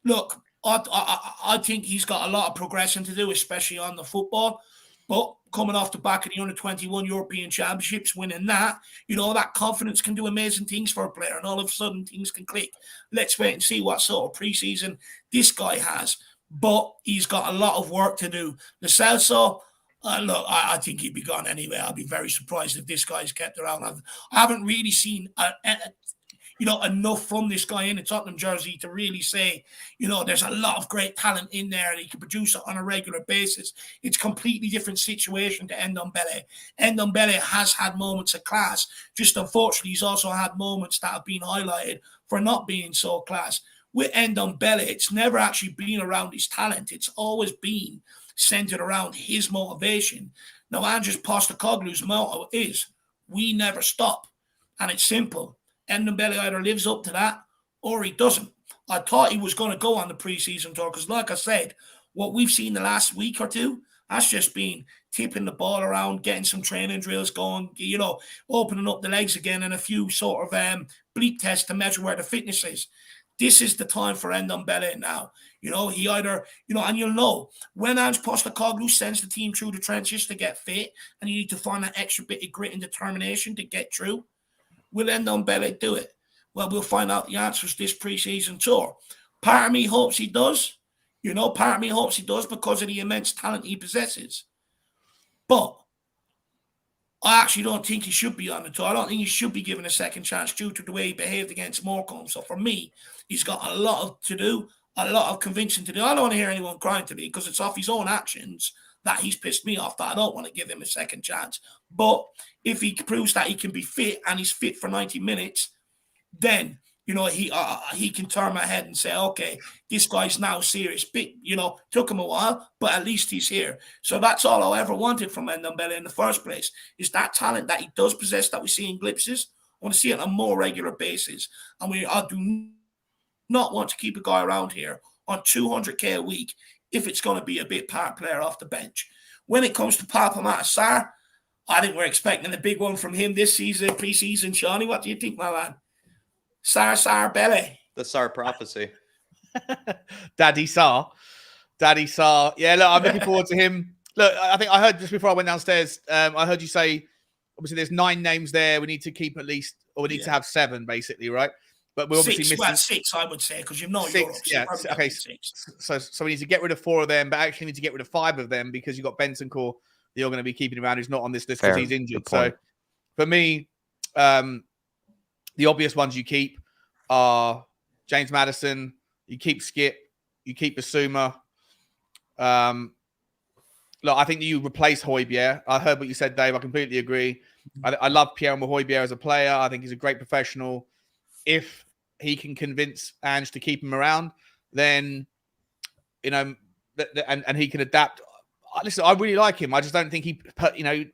Speaker 1: look, I think he's got a lot of progression to do, especially on the football. But coming off the back of the Under-21 European Championships, winning that, that confidence can do amazing things for a player, and all of a sudden things can click. Let's wait and see what sort of preseason this guy has. But he's got a lot of work to do. Lo Celso, look, I think he'd be gone anyway. I'd be very surprised if this guy's kept around. I haven't really seen enough from this guy in a Tottenham jersey to really say, there's a lot of great talent in there and he can produce it on a regular basis. It's a completely different situation to Ndombele. Ndombele has had moments of class. Just unfortunately, he's also had moments that have been highlighted for not being so class. With Ndombele, it's never actually been around his talent. It's always been centered around his motivation. Now, Ange Postecoglou's motto is, we never stop. And it's simple. Ndombele either lives up to that or he doesn't. I thought he was going to go on the preseason tour because, like I said, what we've seen the last week or two, that's just been tipping the ball around, getting some training drills going, opening up the legs again and a few sort of bleep tests to measure where the fitness is. This is the time for Ndombele now. He either, and you'll know, when Ange Postecoglou sends the team through the trenches to get fit and you need to find that extra bit of grit and determination to get through, will Ndombele do it? Well, we'll find out the answers this preseason tour. Part of me hopes he does. Part of me hopes he does because of the immense talent he possesses. But I actually don't think he should be on the tour. I don't think he should be given a second chance due to the way he behaved against Morecambe. So for me, he's got a lot to do, a lot of convincing to do. I don't want to hear anyone crying to me because it's off his own actions that he's pissed me off, that I don't want to give him a second chance. But if he proves that he can be fit and he's fit for 90 minutes, then he can turn my head and say, okay, this guy's now serious. Took him a while, but at least he's here. So that's all I ever wanted from Ndombele in the first place, is that talent that he does possess that we see in glimpses. I want to see it on a more regular basis. And I do not want to keep a guy around here on 200k a week if it's going to be a bit part player off the bench. When it comes to Papa Sarr, I think we're expecting a big one from him this season, pre-season. Shawnee, what do you think, my man? Sarr Belly.
Speaker 2: The Sarr prophecy.
Speaker 3: Daddy Sarr. Yeah, look, I'm looking forward to him. Look, I think I heard just before I went downstairs, I heard you say, obviously there's 9 names there. We need to keep at least, or we need to have 7, basically, right? But we're obviously missing
Speaker 1: 6, I would say, because you've known
Speaker 3: 6.
Speaker 1: Europe.
Speaker 3: Yeah, okay.
Speaker 1: 6.
Speaker 3: So we need to get rid of 4 of them, but actually need to get rid of 5 of them because you've got Bentancur that you're going to be keeping around who's not on this list because he's injured. So for me, the obvious ones you keep are James Maddison, you keep Skip, you keep Basuma. Look, I think you replace Højbjerg. I heard what you said, Dave. I completely agree. I love Pierre Højbjerg as a player. I think he's a great professional. If he can convince Ange to keep him around, then, and he can adapt. Listen, I really like him. I just don't think he,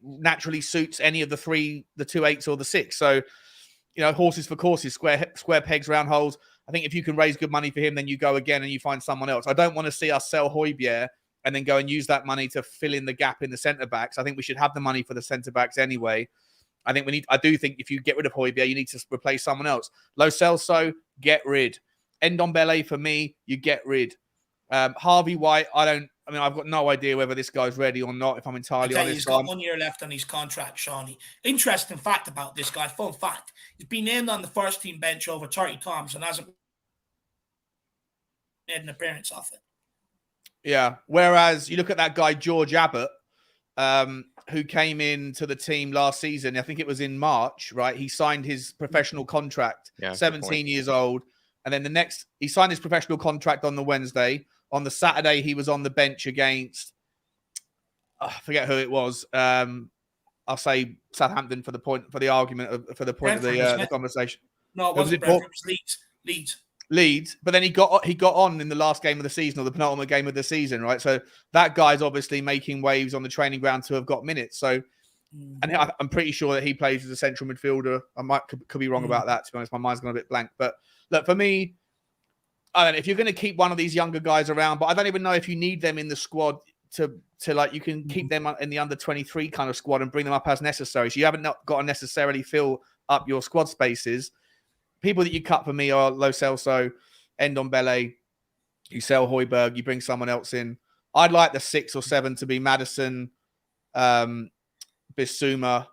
Speaker 3: naturally suits any of the 3, the 2 8s or the 6. So, horses for courses, square pegs, round holes. I think if you can raise good money for him, then you go again and you find someone else. I don't want to see us sell Højbjerg and then go and use that money to fill in the gap in the centre backs. I think we should have the money for the centre backs anyway. I do think if you get rid of Højbjerg, you need to replace someone else. Lo Celso, get rid. Ndombele, for me, you get rid. Harvey White, I've got no idea whether this guy's ready or not, if I'm entirely honest.
Speaker 1: He's got 1 year left on his contract, Shawnee. Interesting fact about this guy, fun fact. He's been named on the first team bench over 30 times and hasn't made an appearance off it.
Speaker 3: Yeah. Whereas you look at that guy, George Abbott, who came into the team last season, I think it was in March, right? He signed his professional contract, 17 years old. And then he signed his professional contract on the Wednesday. On the Saturday, he was on the bench against, I forget who it was. I'll say Southampton for the argument of the conversation.
Speaker 1: No, it wasn't Brentford. It was
Speaker 3: Leeds. But then he got on in the last game of the season, or the penultimate game of the season, right? So that guy's obviously making waves on the training ground to have got minutes. So, and I'm pretty sure that he plays as a central midfielder. I could be wrong about that, to be honest. My mind's gone a bit blank. But look, for me, I don't know if you're going to keep one of these younger guys around, but I don't even know if you need them in the squad to you can keep them in the under 23 kind of squad and bring them up as necessary. So you haven't got to necessarily fill up your squad spaces. People that you cut for me are Lo Celso, Ndombele. You sell Højbjerg, you bring someone else in. I'd like the 6 or 7 to be Maddison, Bissouma.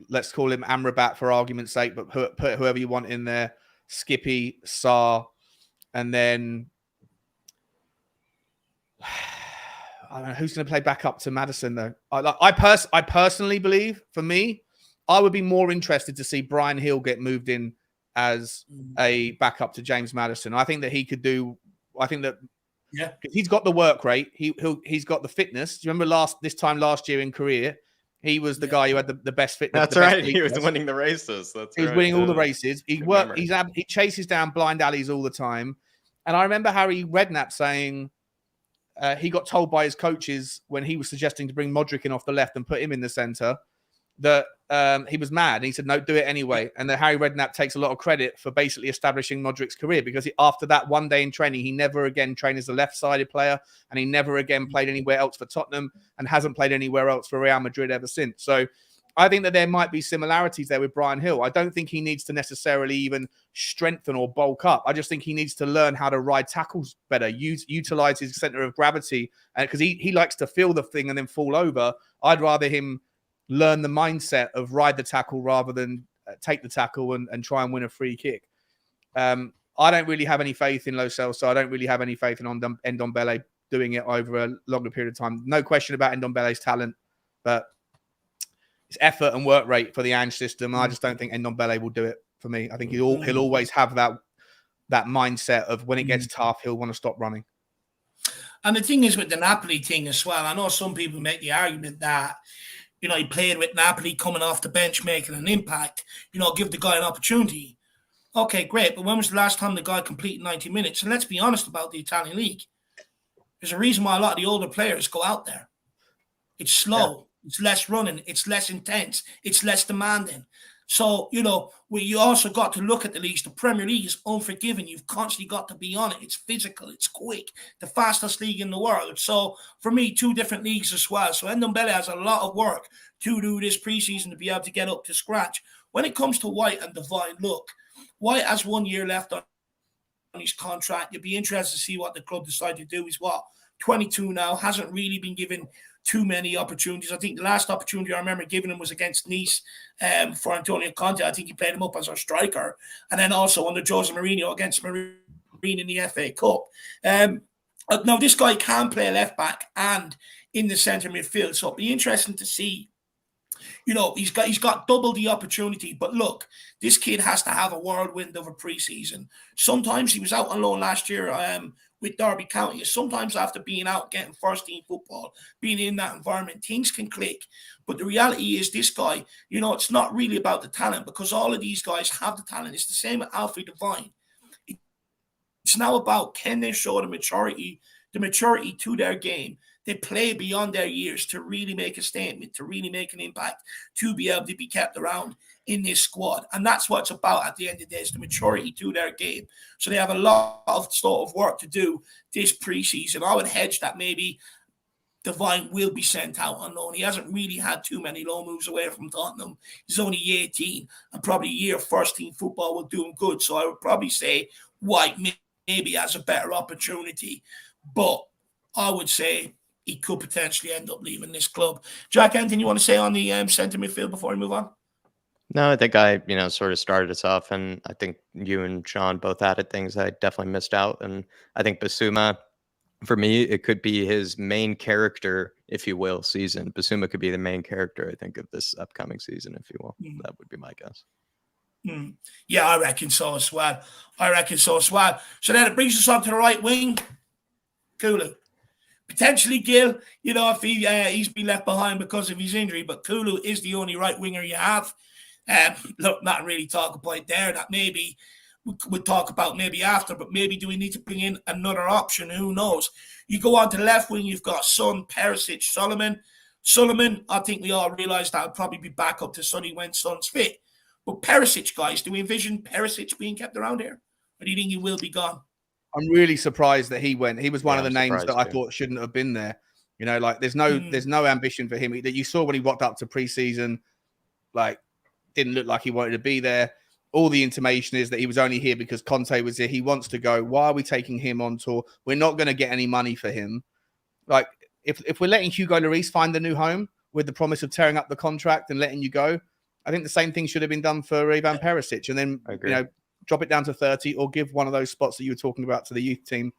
Speaker 3: Let's call him Amrabat for argument's sake, but put whoever you want in there. Skippy, Sarr, and then I don't know who's going to play back up to Maddison though. I personally believe, for me, I would be more interested to see Brian Hill get moved in as a backup to James Maddison. I think that he could do. I think that he's got the work rate. He's got the fitness. Do you remember this time last year in Korea? He was the guy who had the best fitness.
Speaker 2: That's right. He was winning the races. He was
Speaker 3: winning all the races. He chases down blind alleys all the time. And I remember Harry Redknapp saying he got told by his coaches when he was suggesting to bring Modric in off the left and put him in the centre that he was mad. And he said, no, do it anyway. And then Harry Redknapp takes a lot of credit for basically establishing Modric's career, because after that one day in training, he never again trained as a left-sided player, and he never again played anywhere else for Tottenham and hasn't played anywhere else for Real Madrid ever since. So I think that there might be similarities there with Brian Hill. I don't think he needs to necessarily even strengthen or bulk up. I just think he needs to learn how to ride tackles better, utilize his center of gravity, because he likes to feel the thing and then fall over. I'd rather him learn the mindset of ride the tackle rather than take the tackle and try and win a free kick. I don't really have any faith in Lo Celso. I don't really have any faith in Ndombele doing it over a longer period of time. No question about Ndombele's talent, but it's effort and work rate for the Ange system. I just don't think Ndombele will do it for me. I think he'll always have that mindset of when it gets tough, he'll want to stop running.
Speaker 1: And the thing is with the Napoli thing as well, I know some people make the argument that, you know, he played with Napoli coming off the bench, making an impact, you know, give the guy an opportunity. Okay, great. But when was the last time the guy completed 90 minutes? And let's be honest about the Italian league. There's a reason why a lot of the older players go out there. It's slow. Yeah. It's less running. It's less intense. It's less demanding. So, you know, you also got to look at the leagues. The Premier League is unforgiving. You've constantly got to be on it. It's physical. It's quick. The fastest league in the world. So, for me, 2 different leagues as well. So, Ndombele has a lot of work to do this preseason to be able to get up to scratch. When it comes to White and Devine, look, White has 1 year left on his contract. You'll be interested to see what the club decide to do. He's 22 now, hasn't really been given too many opportunities. I think the last opportunity I remember giving him was against Nice for Antonio Conte. I think he played him up as our striker. And then also under Jose Mourinho against Mourinho in the FA Cup. Now, this guy can play left back and in the centre midfield. So it'll be interesting to see. You know, he's got double the opportunity. But look, this kid has to have a whirlwind of a preseason. Sometimes he was out on loan last year with Derby County. Sometimes after being out getting first-team football, being in that environment, things can click. But the reality is this guy, you know, it's not really about the talent because all of these guys have the talent. It's the same with Alfie Devine. It's now about can they show the maturity to their game. They play beyond their years to really make a statement, to really make an impact, to be able to be kept around in this squad. And that's what it's about at the end of the day, is the maturity to their game. So they have a lot of sort of work to do this preseason. I would hedge that maybe Devine will be sent out on loan. He hasn't really had too many loan moves away from Tottenham. He's only 18 and probably a year first-team football will do him good. So I would probably say White maybe has a better opportunity. But I would say he could potentially end up leaving this club. Jack, anything you want to say on the centre midfield before we move on?
Speaker 2: No, I think I, sort of started us off, and I think you and Sean both added things I definitely missed out. And I think Bissouma, for me, it could be his main character, if you will, season. Bissouma could be the main character, I think, of this upcoming season, if you will. That would be my guess.
Speaker 1: Yeah, I reckon so as well. So then it brings us on to the right wing. Kulu. Potentially Gil, if he's been left behind because of his injury, but Kulu is the only right winger you have. Look, not really talk about there. That maybe we'll talk about maybe after, but maybe do we need to bring in another option? Who knows? You go on to the left wing, you've got Son, Perisic, Solomon, I think we all realise that will probably be back up to Sonny when Son's fit. But Perisic, guys, do we envision Perisic being kept around here? Or do you think he will be gone?
Speaker 3: I'm really surprised that he went. He was one of the names that I thought shouldn't have been there. There's no ambition for him. That you saw when he walked up to preseason, didn't look like he wanted to be there. All the intimation is that he was only here because Conte was here. He wants to go. Why are we taking him on tour? We're not going to get any money for him. If we're letting Hugo Lloris find the new home with the promise of tearing up the contract and letting you go, I think the same thing should have been done for Ivan Perisic. And then, drop it down to 30 or give one of those spots that you were talking about to the youth team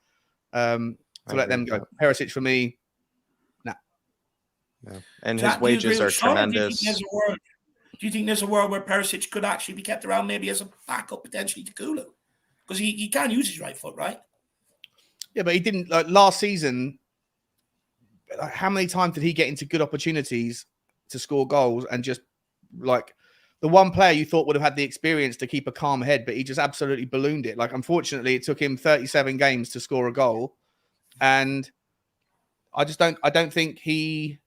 Speaker 3: to let them go. Perisic for me, nah.
Speaker 2: Yeah. And his wages are tremendous.
Speaker 1: Do you think there's a world where Perisic could actually be kept around maybe as a backup potentially to Kulu? Because he can use his right foot, right?
Speaker 3: Yeah, but he didn't. Last season, how many times did he get into good opportunities to score goals and just the one player you thought would have had the experience to keep a calm head, but he just absolutely ballooned it. Unfortunately, it took him 37 games to score a goal. And I don't think he,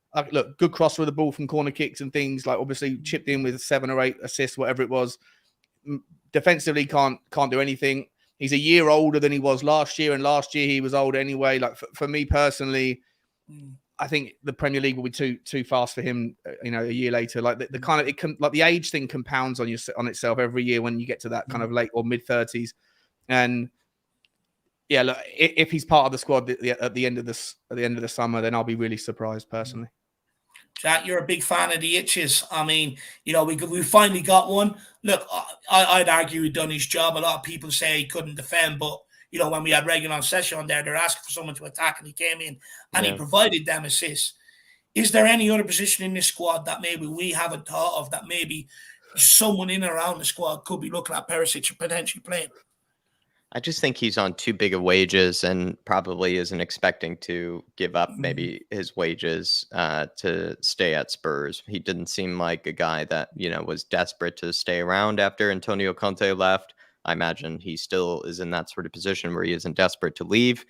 Speaker 3: good cross with the ball from corner kicks and things, obviously chipped in with 7 or 8 assists, whatever it was. Defensively can't do anything. He's a year older than he was last year. And last year he was old anyway. For me personally, I think the Premier League will be too fast for him. A year later, the age thing compounds on itself every year when you get to that kind of late or mid-30s. And yeah, look, if he's part of the squad at the end of the summer, then I'll be really surprised personally.
Speaker 1: Jack, you're a big fan of the itches. I mean, we finally got one. Look, I'd argue he done his job. A lot of people say he couldn't defend, but when we had Regan session on there, they're asking for someone to attack, and he came in and he provided them assists. Is there any other position in this squad that maybe we haven't thought of, that maybe someone in and around the squad could be looking at Perisic potentially playing?
Speaker 2: I just think he's on too big of wages and probably isn't expecting to give up maybe his wages to stay at Spurs. He didn't seem like a guy that, was desperate to stay around after Antonio Conte left. I imagine he still is in that sort of position where he isn't desperate to leave,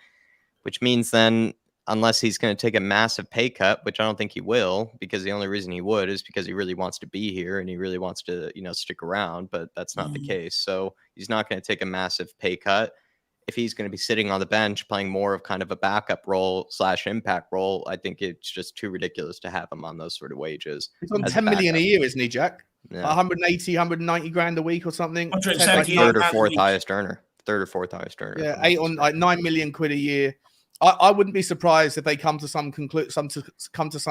Speaker 2: which means then, unless he's going to take a massive pay cut, which I don't think he will, because the only reason he would is because he really wants to be here and he really wants to, stick around, but that's not the case. So he's not going to take a massive pay cut. If he's going to be sitting on the bench playing more of kind of a backup role / impact role, I think it's just too ridiculous to have him on those sort of wages.
Speaker 3: He's on 10 million a year, isn't he, Jack? Yeah. 180, 190 grand a week or something.
Speaker 2: Third or fourth highest earner.
Speaker 3: Yeah, 9 million quid a year. I wouldn't be surprised if they come to some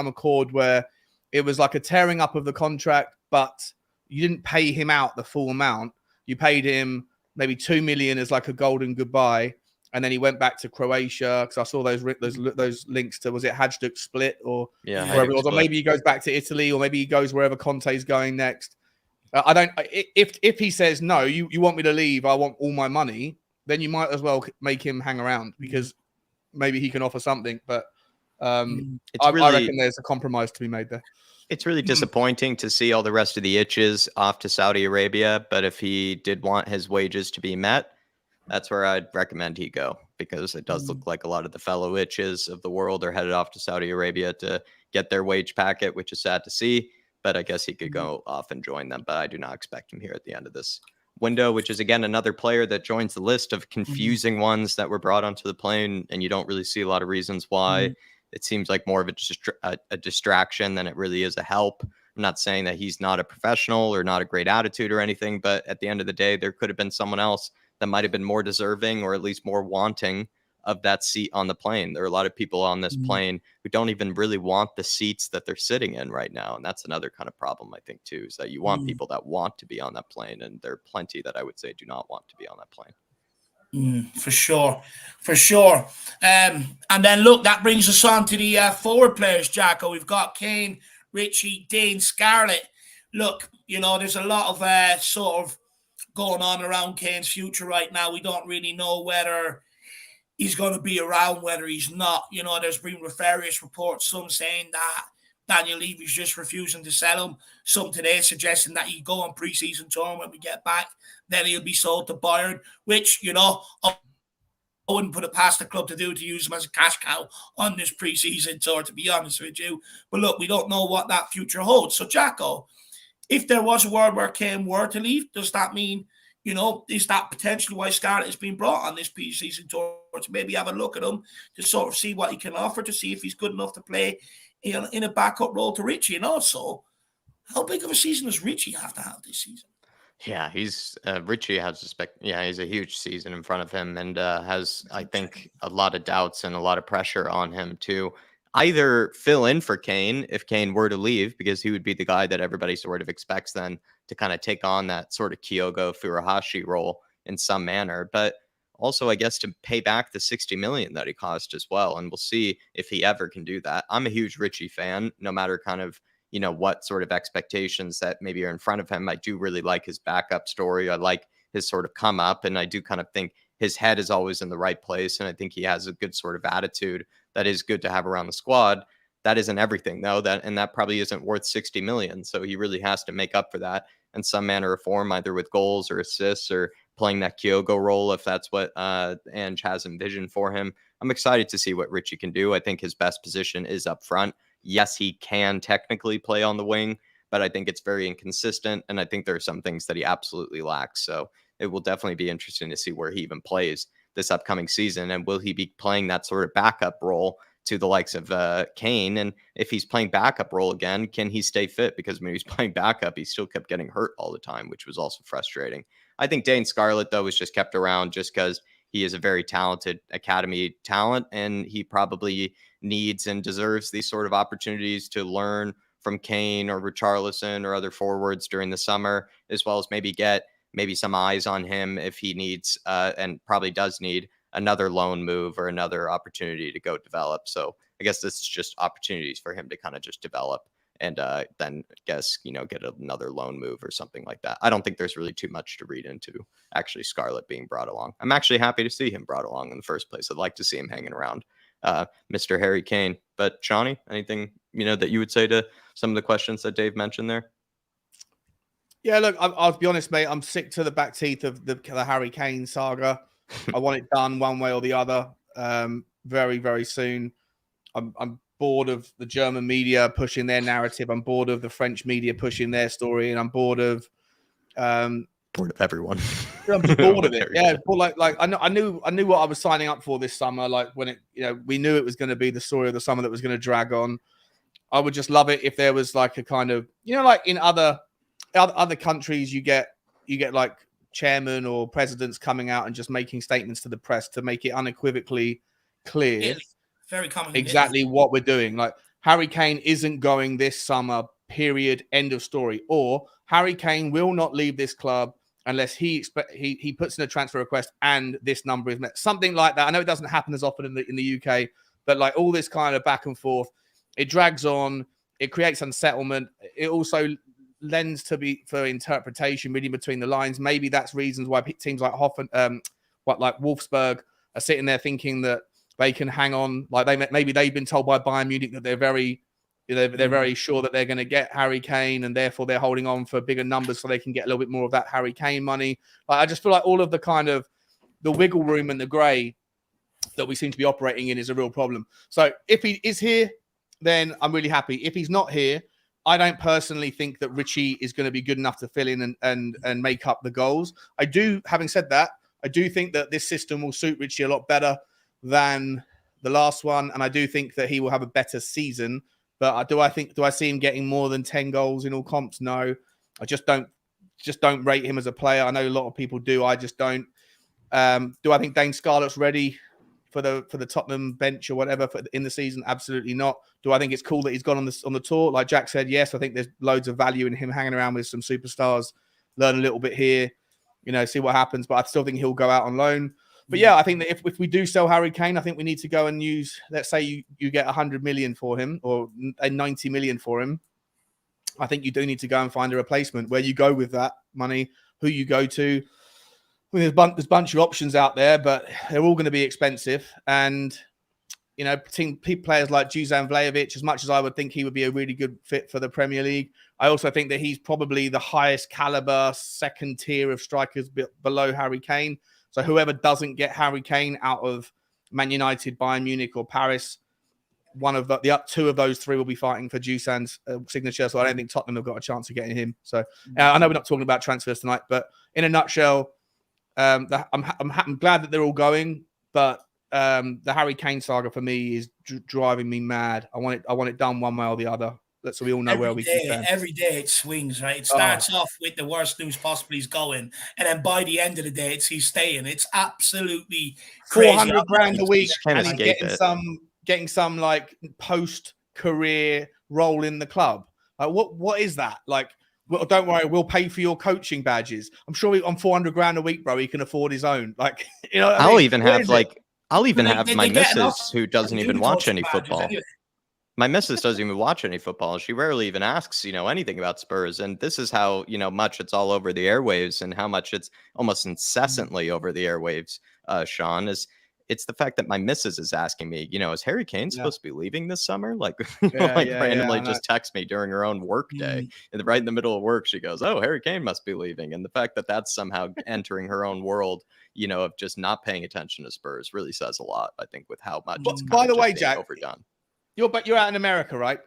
Speaker 3: accord where it was like a tearing up of the contract, but you didn't pay him out the full amount. You paid him maybe 2 million as like a golden goodbye, and then he went back to Croatia, because I saw those links to, was it Hajduk Split or wherever it was, or maybe he goes back to Italy, or maybe he goes wherever Conte's going next. If he says no, you want me to leave, I want all my money, then you might as well make him hang around, because maybe he can offer something, but I reckon there's a compromise to be made there.
Speaker 2: It's really disappointing to see all the rest of the itches off to Saudi Arabia, but if he did want his wages to be met, that's where I'd recommend he go, because it does look like a lot of the fellow itches of the world are headed off to Saudi Arabia to get their wage packet, which is sad to see, but I guess he could go off and join them, but I do not expect him here at the end of this window, which is, again, another player that joins the list of confusing ones that were brought onto the plane, and you don't really see a lot of reasons why. It seems like more of a distraction than it really is a help. I'm not saying that he's not a professional or not a great attitude or anything, but at the end of the day, there could have been someone else that might have been more deserving, or at least more wanting, of that seat on the plane. There are a lot of people on this plane who don't even really want the seats that they're sitting in right now. And that's another kind of problem, I think, too, is that you want people that want to be on that plane. And there are plenty that I would say do not want to be on that plane.
Speaker 1: For sure. And then, look, that brings us on to the forward players, Jacko. We've got Kane, Richie, Dane, Scarlett. Look, there's a lot of sort of going on around Kane's future right now. We don't really know whether he's going to be around, whether he's not. There's been various reports, some saying that Daniel Levy's just refusing to sell him. Some today suggesting that he'll go on pre-season tour when we get back. Then he'll be sold to Bayern, which, I wouldn't put it past the club to use him as a cash cow on this pre-season tour, to be honest with you. But look, we don't know what that future holds. So, Jacko, if there was a world where Kane were to leave, does that mean, is that potentially why Scarlett has been brought on this pre-season tour, to maybe have a look at him, to sort of see what he can offer, to see if he's good enough to play in a backup role to Richie? And also, how big of a season does Richie have to have this season?
Speaker 2: Yeah, he's Richie has he's a huge season in front of him, and has, I think, a lot of doubts and a lot of pressure on him to either fill in for Kane if Kane were to leave, because he would be the guy that everybody sort of expects then to kind of take on that sort of Kyogo Furuhashi role in some manner, but also, I guess, to pay back the 60 million that he cost as well. And we'll see if he ever can do that. I'm a huge Richie fan, no matter kind of, what sort of expectations that maybe are in front of him. I do really like his backup story. I like his sort of come up, and I do kind of think his head is always in the right place. And I think he has a good sort of attitude that is good to have around the squad. That isn't everything, though, and that probably isn't worth 60 million. So he really has to make up for that in some manner or form, either with goals or assists or playing that Kyogo role, if that's what Ange has envisioned for him. I'm excited to see what Richie can do. I think his best position is up front. Yes, he can technically play on the wing, but I think it's very inconsistent, and I think there are some things that he absolutely lacks. So it will definitely be interesting to see where he even plays this upcoming season, and will he be playing that sort of backup role to the likes of Kane? And if he's playing backup role again, can he stay fit? Because when he was playing backup, he still kept getting hurt all the time, which was also frustrating. I think Dane Scarlett, though, was just kept around just because he is a very talented academy talent, and he probably needs and deserves these sort of opportunities to learn from Kane or Richarlison or other forwards during the summer, as well as maybe get some eyes on him if he needs and probably does need another loan move or another opportunity to go develop. So I guess this is just opportunities for him to kind of just develop and then get another loan move or something like that. I don't think there's really too much to read into actually Scarlett being brought along. I'm actually happy to see him brought along in the first place. I'd like to see him hanging around Mr. Harry Kane. But Johnny, anything that you would say to some of the questions that Dave mentioned there?
Speaker 3: Yeah, look, I'll be honest, mate. I'm sick to the back teeth of the Harry Kane saga. I want it done one way or the other very, very soon. I'm bored of the German media pushing their narrative. I'm bored of the French media pushing their story, and I'm bored of
Speaker 2: everyone.
Speaker 3: I'm just bored of it. Yeah, like I knew what I was signing up for this summer. Like when it, we knew it was going to be the story of the summer that was going to drag on. I would just love it if there was like a kind of, like in other countries, you get like chairman or presidents coming out and just making statements to the press to make it unequivocally clear.
Speaker 1: Very common.
Speaker 3: Exactly what we're doing. Like Harry Kane isn't going this summer, period, end of story. Or Harry Kane will not leave this club unless he puts in a transfer request and this number is met. Something like that. I know it doesn't happen as often in the UK, but like all this kind of back and forth, it drags on. It creates unsettlement. It also lends for interpretation, reading between the lines. Maybe that's reasons why teams like Wolfsburg are sitting there thinking that they can hang on. Like maybe they've been told by Bayern Munich that they're very, they're very sure that they're going to get Harry Kane, and therefore they're holding on for bigger numbers so they can get a little bit more of that Harry Kane money. Like, I just feel like all of the kind of the wiggle room and the grey that we seem to be operating in is a real problem. So if he is here, then I'm really happy. If he's not here, I don't personally think that Richie is going to be good enough to fill in and make up the goals. Having said that, I do think that this system will suit Richie a lot better than the last one, and I do think that he will have a better season. But do I see him getting more than 10 goals in all comps? No. I just don't rate him as a player. I know a lot of people do. I just don't. Do I think Dane Scarlett's ready for the Tottenham bench or whatever in the season? Absolutely not. Do I think it's cool that he's gone on the tour? Like Jack said, yes. I think there's loads of value in him hanging around with some superstars, learn a little bit here, see what happens. But I still think he'll go out on loan. But yeah, I think that if we do sell Harry Kane, I think we need to go and use, let's say you get 100 million for him or 90 million for him. I think you do need to go and find a replacement. Where you go with that money, who you go to. I mean, there's a bunch of options out there, but they're all going to be expensive. And, players like Dusan Vlahovic, as much as I would think he would be a really good fit for the Premier League, I also think that he's probably the highest caliber second tier of strikers below Harry Kane. So whoever doesn't get Harry Kane out of Man United, Bayern Munich, or Paris, one of the two of those three will be fighting for Dusan's signature. So I don't think Tottenham have got a chance of getting him. So I know we're not talking about transfers tonight, but in a nutshell, I'm glad that they're all going. But the Harry Kane saga for me is driving me mad. I want it done one way or the other. So we all know where we can stand.
Speaker 1: Every day it swings, right? It starts off with the worst news possible, he's going, and then by the end of the day, he's staying. It's absolutely crazy.
Speaker 3: 400 grand a week, and he's getting some like post-career role in the club. Like, what is that? Like, well, don't worry, we'll pay for your coaching badges. I'm sure on 400 grand a week, bro, he can afford his own. Like,
Speaker 2: I'll even have my missus who doesn't even watch any football. Anyway. My missus doesn't even watch any football. She rarely even asks, anything about Spurs. And this is how, much it's all over the airwaves and how much it's almost incessantly over the airwaves, Sean, it's the fact that my missus is asking me, is Harry Kane supposed to be leaving this summer? Like, randomly just text me during her own work day. And right in the middle of work, she goes, oh, Harry Kane must be leaving. And the fact that that's somehow entering her own world, of just not paying attention to Spurs really says a lot, I think, with how much it's
Speaker 3: by the way, Jack,
Speaker 2: overdone.
Speaker 3: You're out in America, right?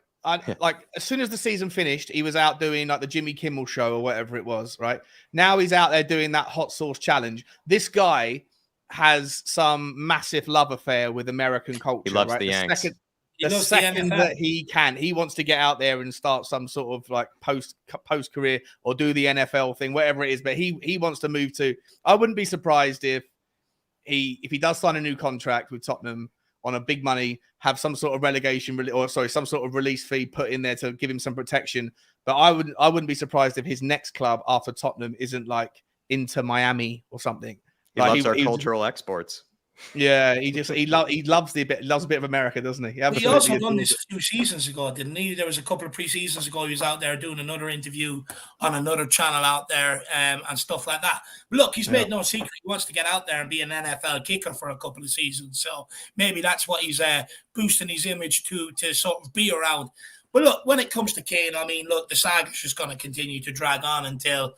Speaker 3: Like as soon as the season finished, he was out doing like the Jimmy Kimmel show or whatever it was, right? Now he's out there doing that hot sauce challenge. This guy has some massive love affair with American culture.
Speaker 2: He loves
Speaker 3: right?
Speaker 2: the Yanks.
Speaker 3: The second that he wants to get out there and start some sort of like post career or do the NFL thing, whatever it is. But he wants to move to. I wouldn't be surprised if he does sign a new contract with Tottenham. on a big money, have some sort of some sort of release fee put in there to give him some protection. But I wouldn't be surprised if his next club after Tottenham isn't like Inter Miami or something.
Speaker 2: He loves our cultural exports.
Speaker 3: Yeah, he loves a bit of America, doesn't he?
Speaker 1: He also done this a few seasons ago, didn't he? There was a couple of pre-seasons ago. He was out there doing another interview on another channel out there, and stuff like that. But look, he's made no secret. He wants to get out there and be an NFL kicker for a couple of seasons. So maybe that's what he's boosting his image to sort of be around. But look, when it comes to Kane, I mean, look, the saga's just going to continue to drag on until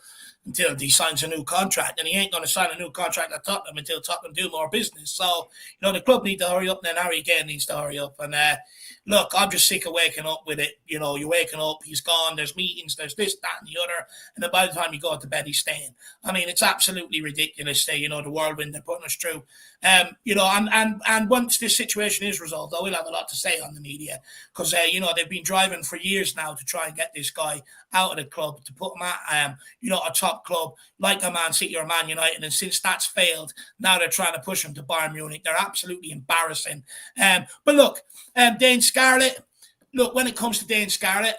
Speaker 1: he signs a new contract, and he ain't going to sign a new contract at Tottenham until Tottenham do more business. So, the club need to hurry up, and then Harry Kane needs to hurry up. And look, I'm just sick of waking up with it. You're waking up, he's gone, there's meetings, there's this, that, and the other, and then by the time you go to bed, he's staying. I mean, it's absolutely ridiculous, the whirlwind they're putting us through. And once this situation is resolved, I will have a lot to say on the media, because, they've been driving for years now to try and get this guy out of the club, to put him at, a top club like a Man City or Man United. And since that's failed, now they're trying to push him to Bayern Munich. They're absolutely embarrassing. But look, Dane Scarlett, when it comes to Dane Scarlett,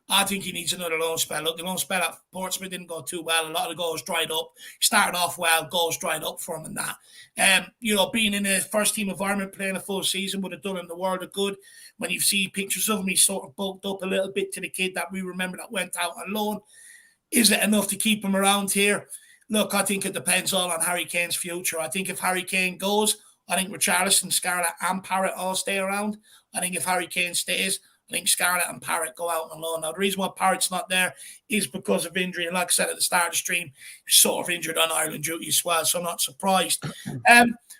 Speaker 1: I think he needs another loan spell. Look, the loan spell at Portsmouth didn't go too well. A lot of the goals dried up. He started off well, goals dried up for him and that. Being in a first-team environment, playing a full season would have done him the world of good. When you see pictures of him, he's sort of bulked up a little bit to the kid that we remember that went out on loan. Is it enough to keep him around here? Look, I think it depends all on Harry Kane's future. I think if Harry Kane goes, I think Richarlison, Scarlett and Parrott all stay around. I think if Harry Kane stays, I think Scarlett and Parrott go out on loan. Now, the reason why Parrott's not there is because of injury. And like I said at the start of the stream, he's sort of injured on Ireland duty as well, so I'm not surprised.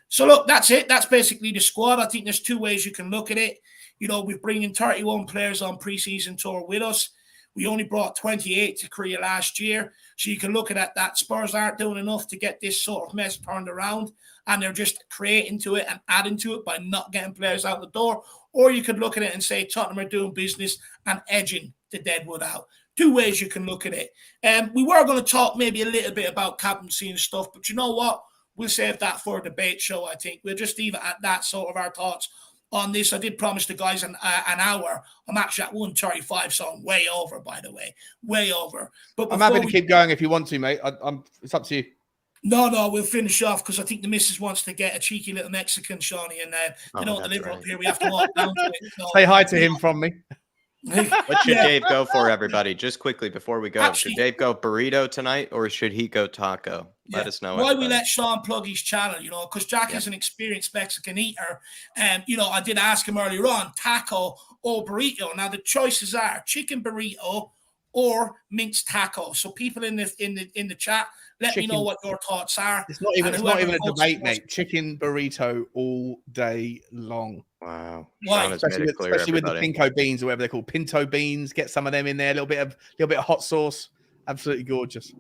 Speaker 1: So, look, that's it. That's basically the squad. I think there's two ways you can look at it. We're bringing 31 players on pre-season tour with us. We only brought 28 to Korea last year. So you can look at that. Spurs aren't doing enough to get this sort of mess turned around, and they're just creating to it and adding to it by not getting players out the door. Or you could look at it and say Tottenham are doing business and edging the Deadwood out. Two ways you can look at it. We were going to talk maybe a little bit about captaincy and stuff, but you know what? We'll save that for a debate show, I think. We'll just leave it at that, sort of our thoughts on this. I did promise the guys an hour. I'm actually at 1:35, so I'm way over, by the way. Way over. But
Speaker 3: I'm happy to keep going if you want to, mate. It's up to you.
Speaker 1: No, we'll finish off because I think the missus wants to get a cheeky little Mexican, Shawnee, and they don't deliver up here. We have to walk down to it. So,
Speaker 3: say hi to him from me.
Speaker 2: What should Dave go for, everybody? Just quickly before we go, should Dave go burrito tonight or should he go taco? Let us know.
Speaker 1: Why we let Sean plug his channel, because Jack is an experienced Mexican eater. And, I did ask him earlier on, taco or burrito. Now, the choices are chicken burrito or minced taco. So people in the chat, let me know what your thoughts are.
Speaker 3: It's not even a debate, mate. Chicken burrito all day long.
Speaker 2: Wow.
Speaker 3: Especially with the pinko beans or whatever they're called. Pinto beans. Get some of them in there. A little bit of hot sauce. Absolutely gorgeous.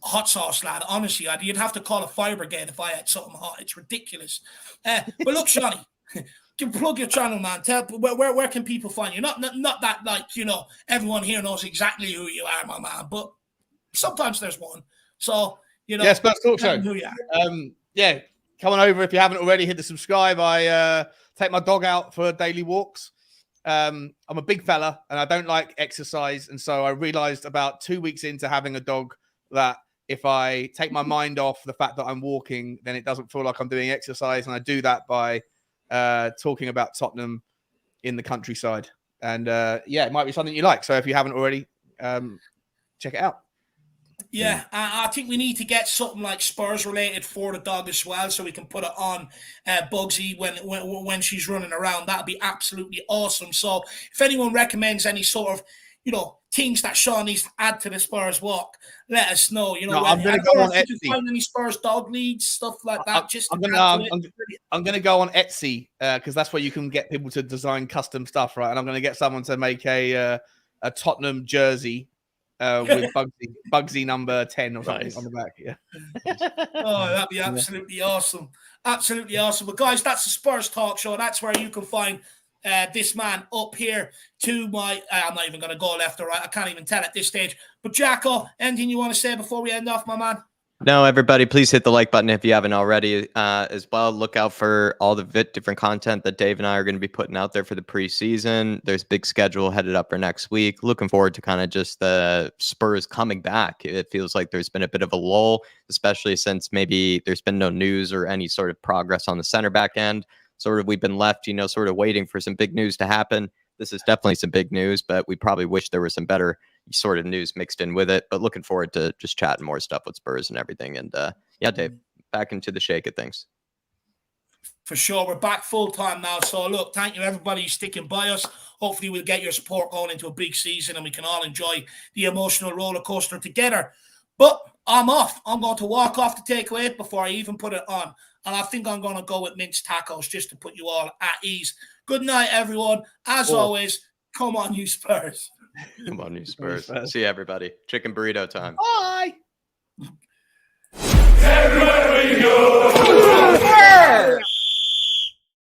Speaker 1: Hot sauce, lad. Honestly, you'd have to call a fire brigade if I had something hot. It's ridiculous. But look, Shawnee, plug your channel, man. Tell where can people find you? Not that everyone here knows exactly who you are, my man. But sometimes there's one. So
Speaker 3: Spurs Talk Show. Who you are. Come on over if you haven't already. Hit the subscribe. I take my dog out for daily walks. I'm a big fella and I don't like exercise, and so I realized about 2 weeks into having a dog that if I take my mind off the fact that I'm walking, then it doesn't feel like I'm doing exercise. And I do that by talking about Tottenham in the countryside. And it might be something you like. So if you haven't already, check it out.
Speaker 1: Yeah, I think we need to get something like Spurs related for the dog as well, so we can put it on Bugsy when she's running around. That'd be absolutely awesome. So if anyone recommends any sort of things that Sean needs to add to the Spurs walk, let us know.
Speaker 3: I'm going to go on Etsy.
Speaker 1: Find any Spurs dog leads, stuff like that.
Speaker 3: I'm going to go on Etsy because that's where you can get people to design custom stuff, right? And I'm going to get someone to make a Tottenham jersey with Bugsy number 10 or something on the back. Yeah.
Speaker 1: Oh, that'd be absolutely awesome. Absolutely awesome. But guys, that's the Spurs Talk Show. That's where you can find this man up here to my, I'm not even going to go left or right. I can't even tell at this stage. But Jacko, anything you want to say before we end off, my man?
Speaker 2: No, everybody, please hit the like button if you haven't already as well. Look out for all the different content that Dave and I are going to be putting out there for the preseason. There's a big schedule headed up for next week. Looking forward to kind of just the Spurs coming back. It feels like there's been a bit of a lull, especially since maybe there's been no news or any sort of progress on the center back end. Sort of we've been left, sort of waiting for some big news to happen. This is definitely some big news, but we probably wish there was some better sort of news mixed in with it. But looking forward to just chatting more stuff with Spurs and everything. And yeah, Dave, back into the shake of things.
Speaker 1: For sure. We're back full time now. So look, thank you everybody sticking by us. Hopefully we'll get your support going into a big season and we can all enjoy the emotional roller coaster together. But I'm off. I'm going to walk off the takeaway before I even put it on. And I think I'm going to go with minced tacos just to put you all at ease. Good night, everyone. As always, come on, you Spurs.
Speaker 2: Come on, you Spurs. See you, everybody. Chicken burrito time.
Speaker 3: Bye.
Speaker 4: Everywhere we go.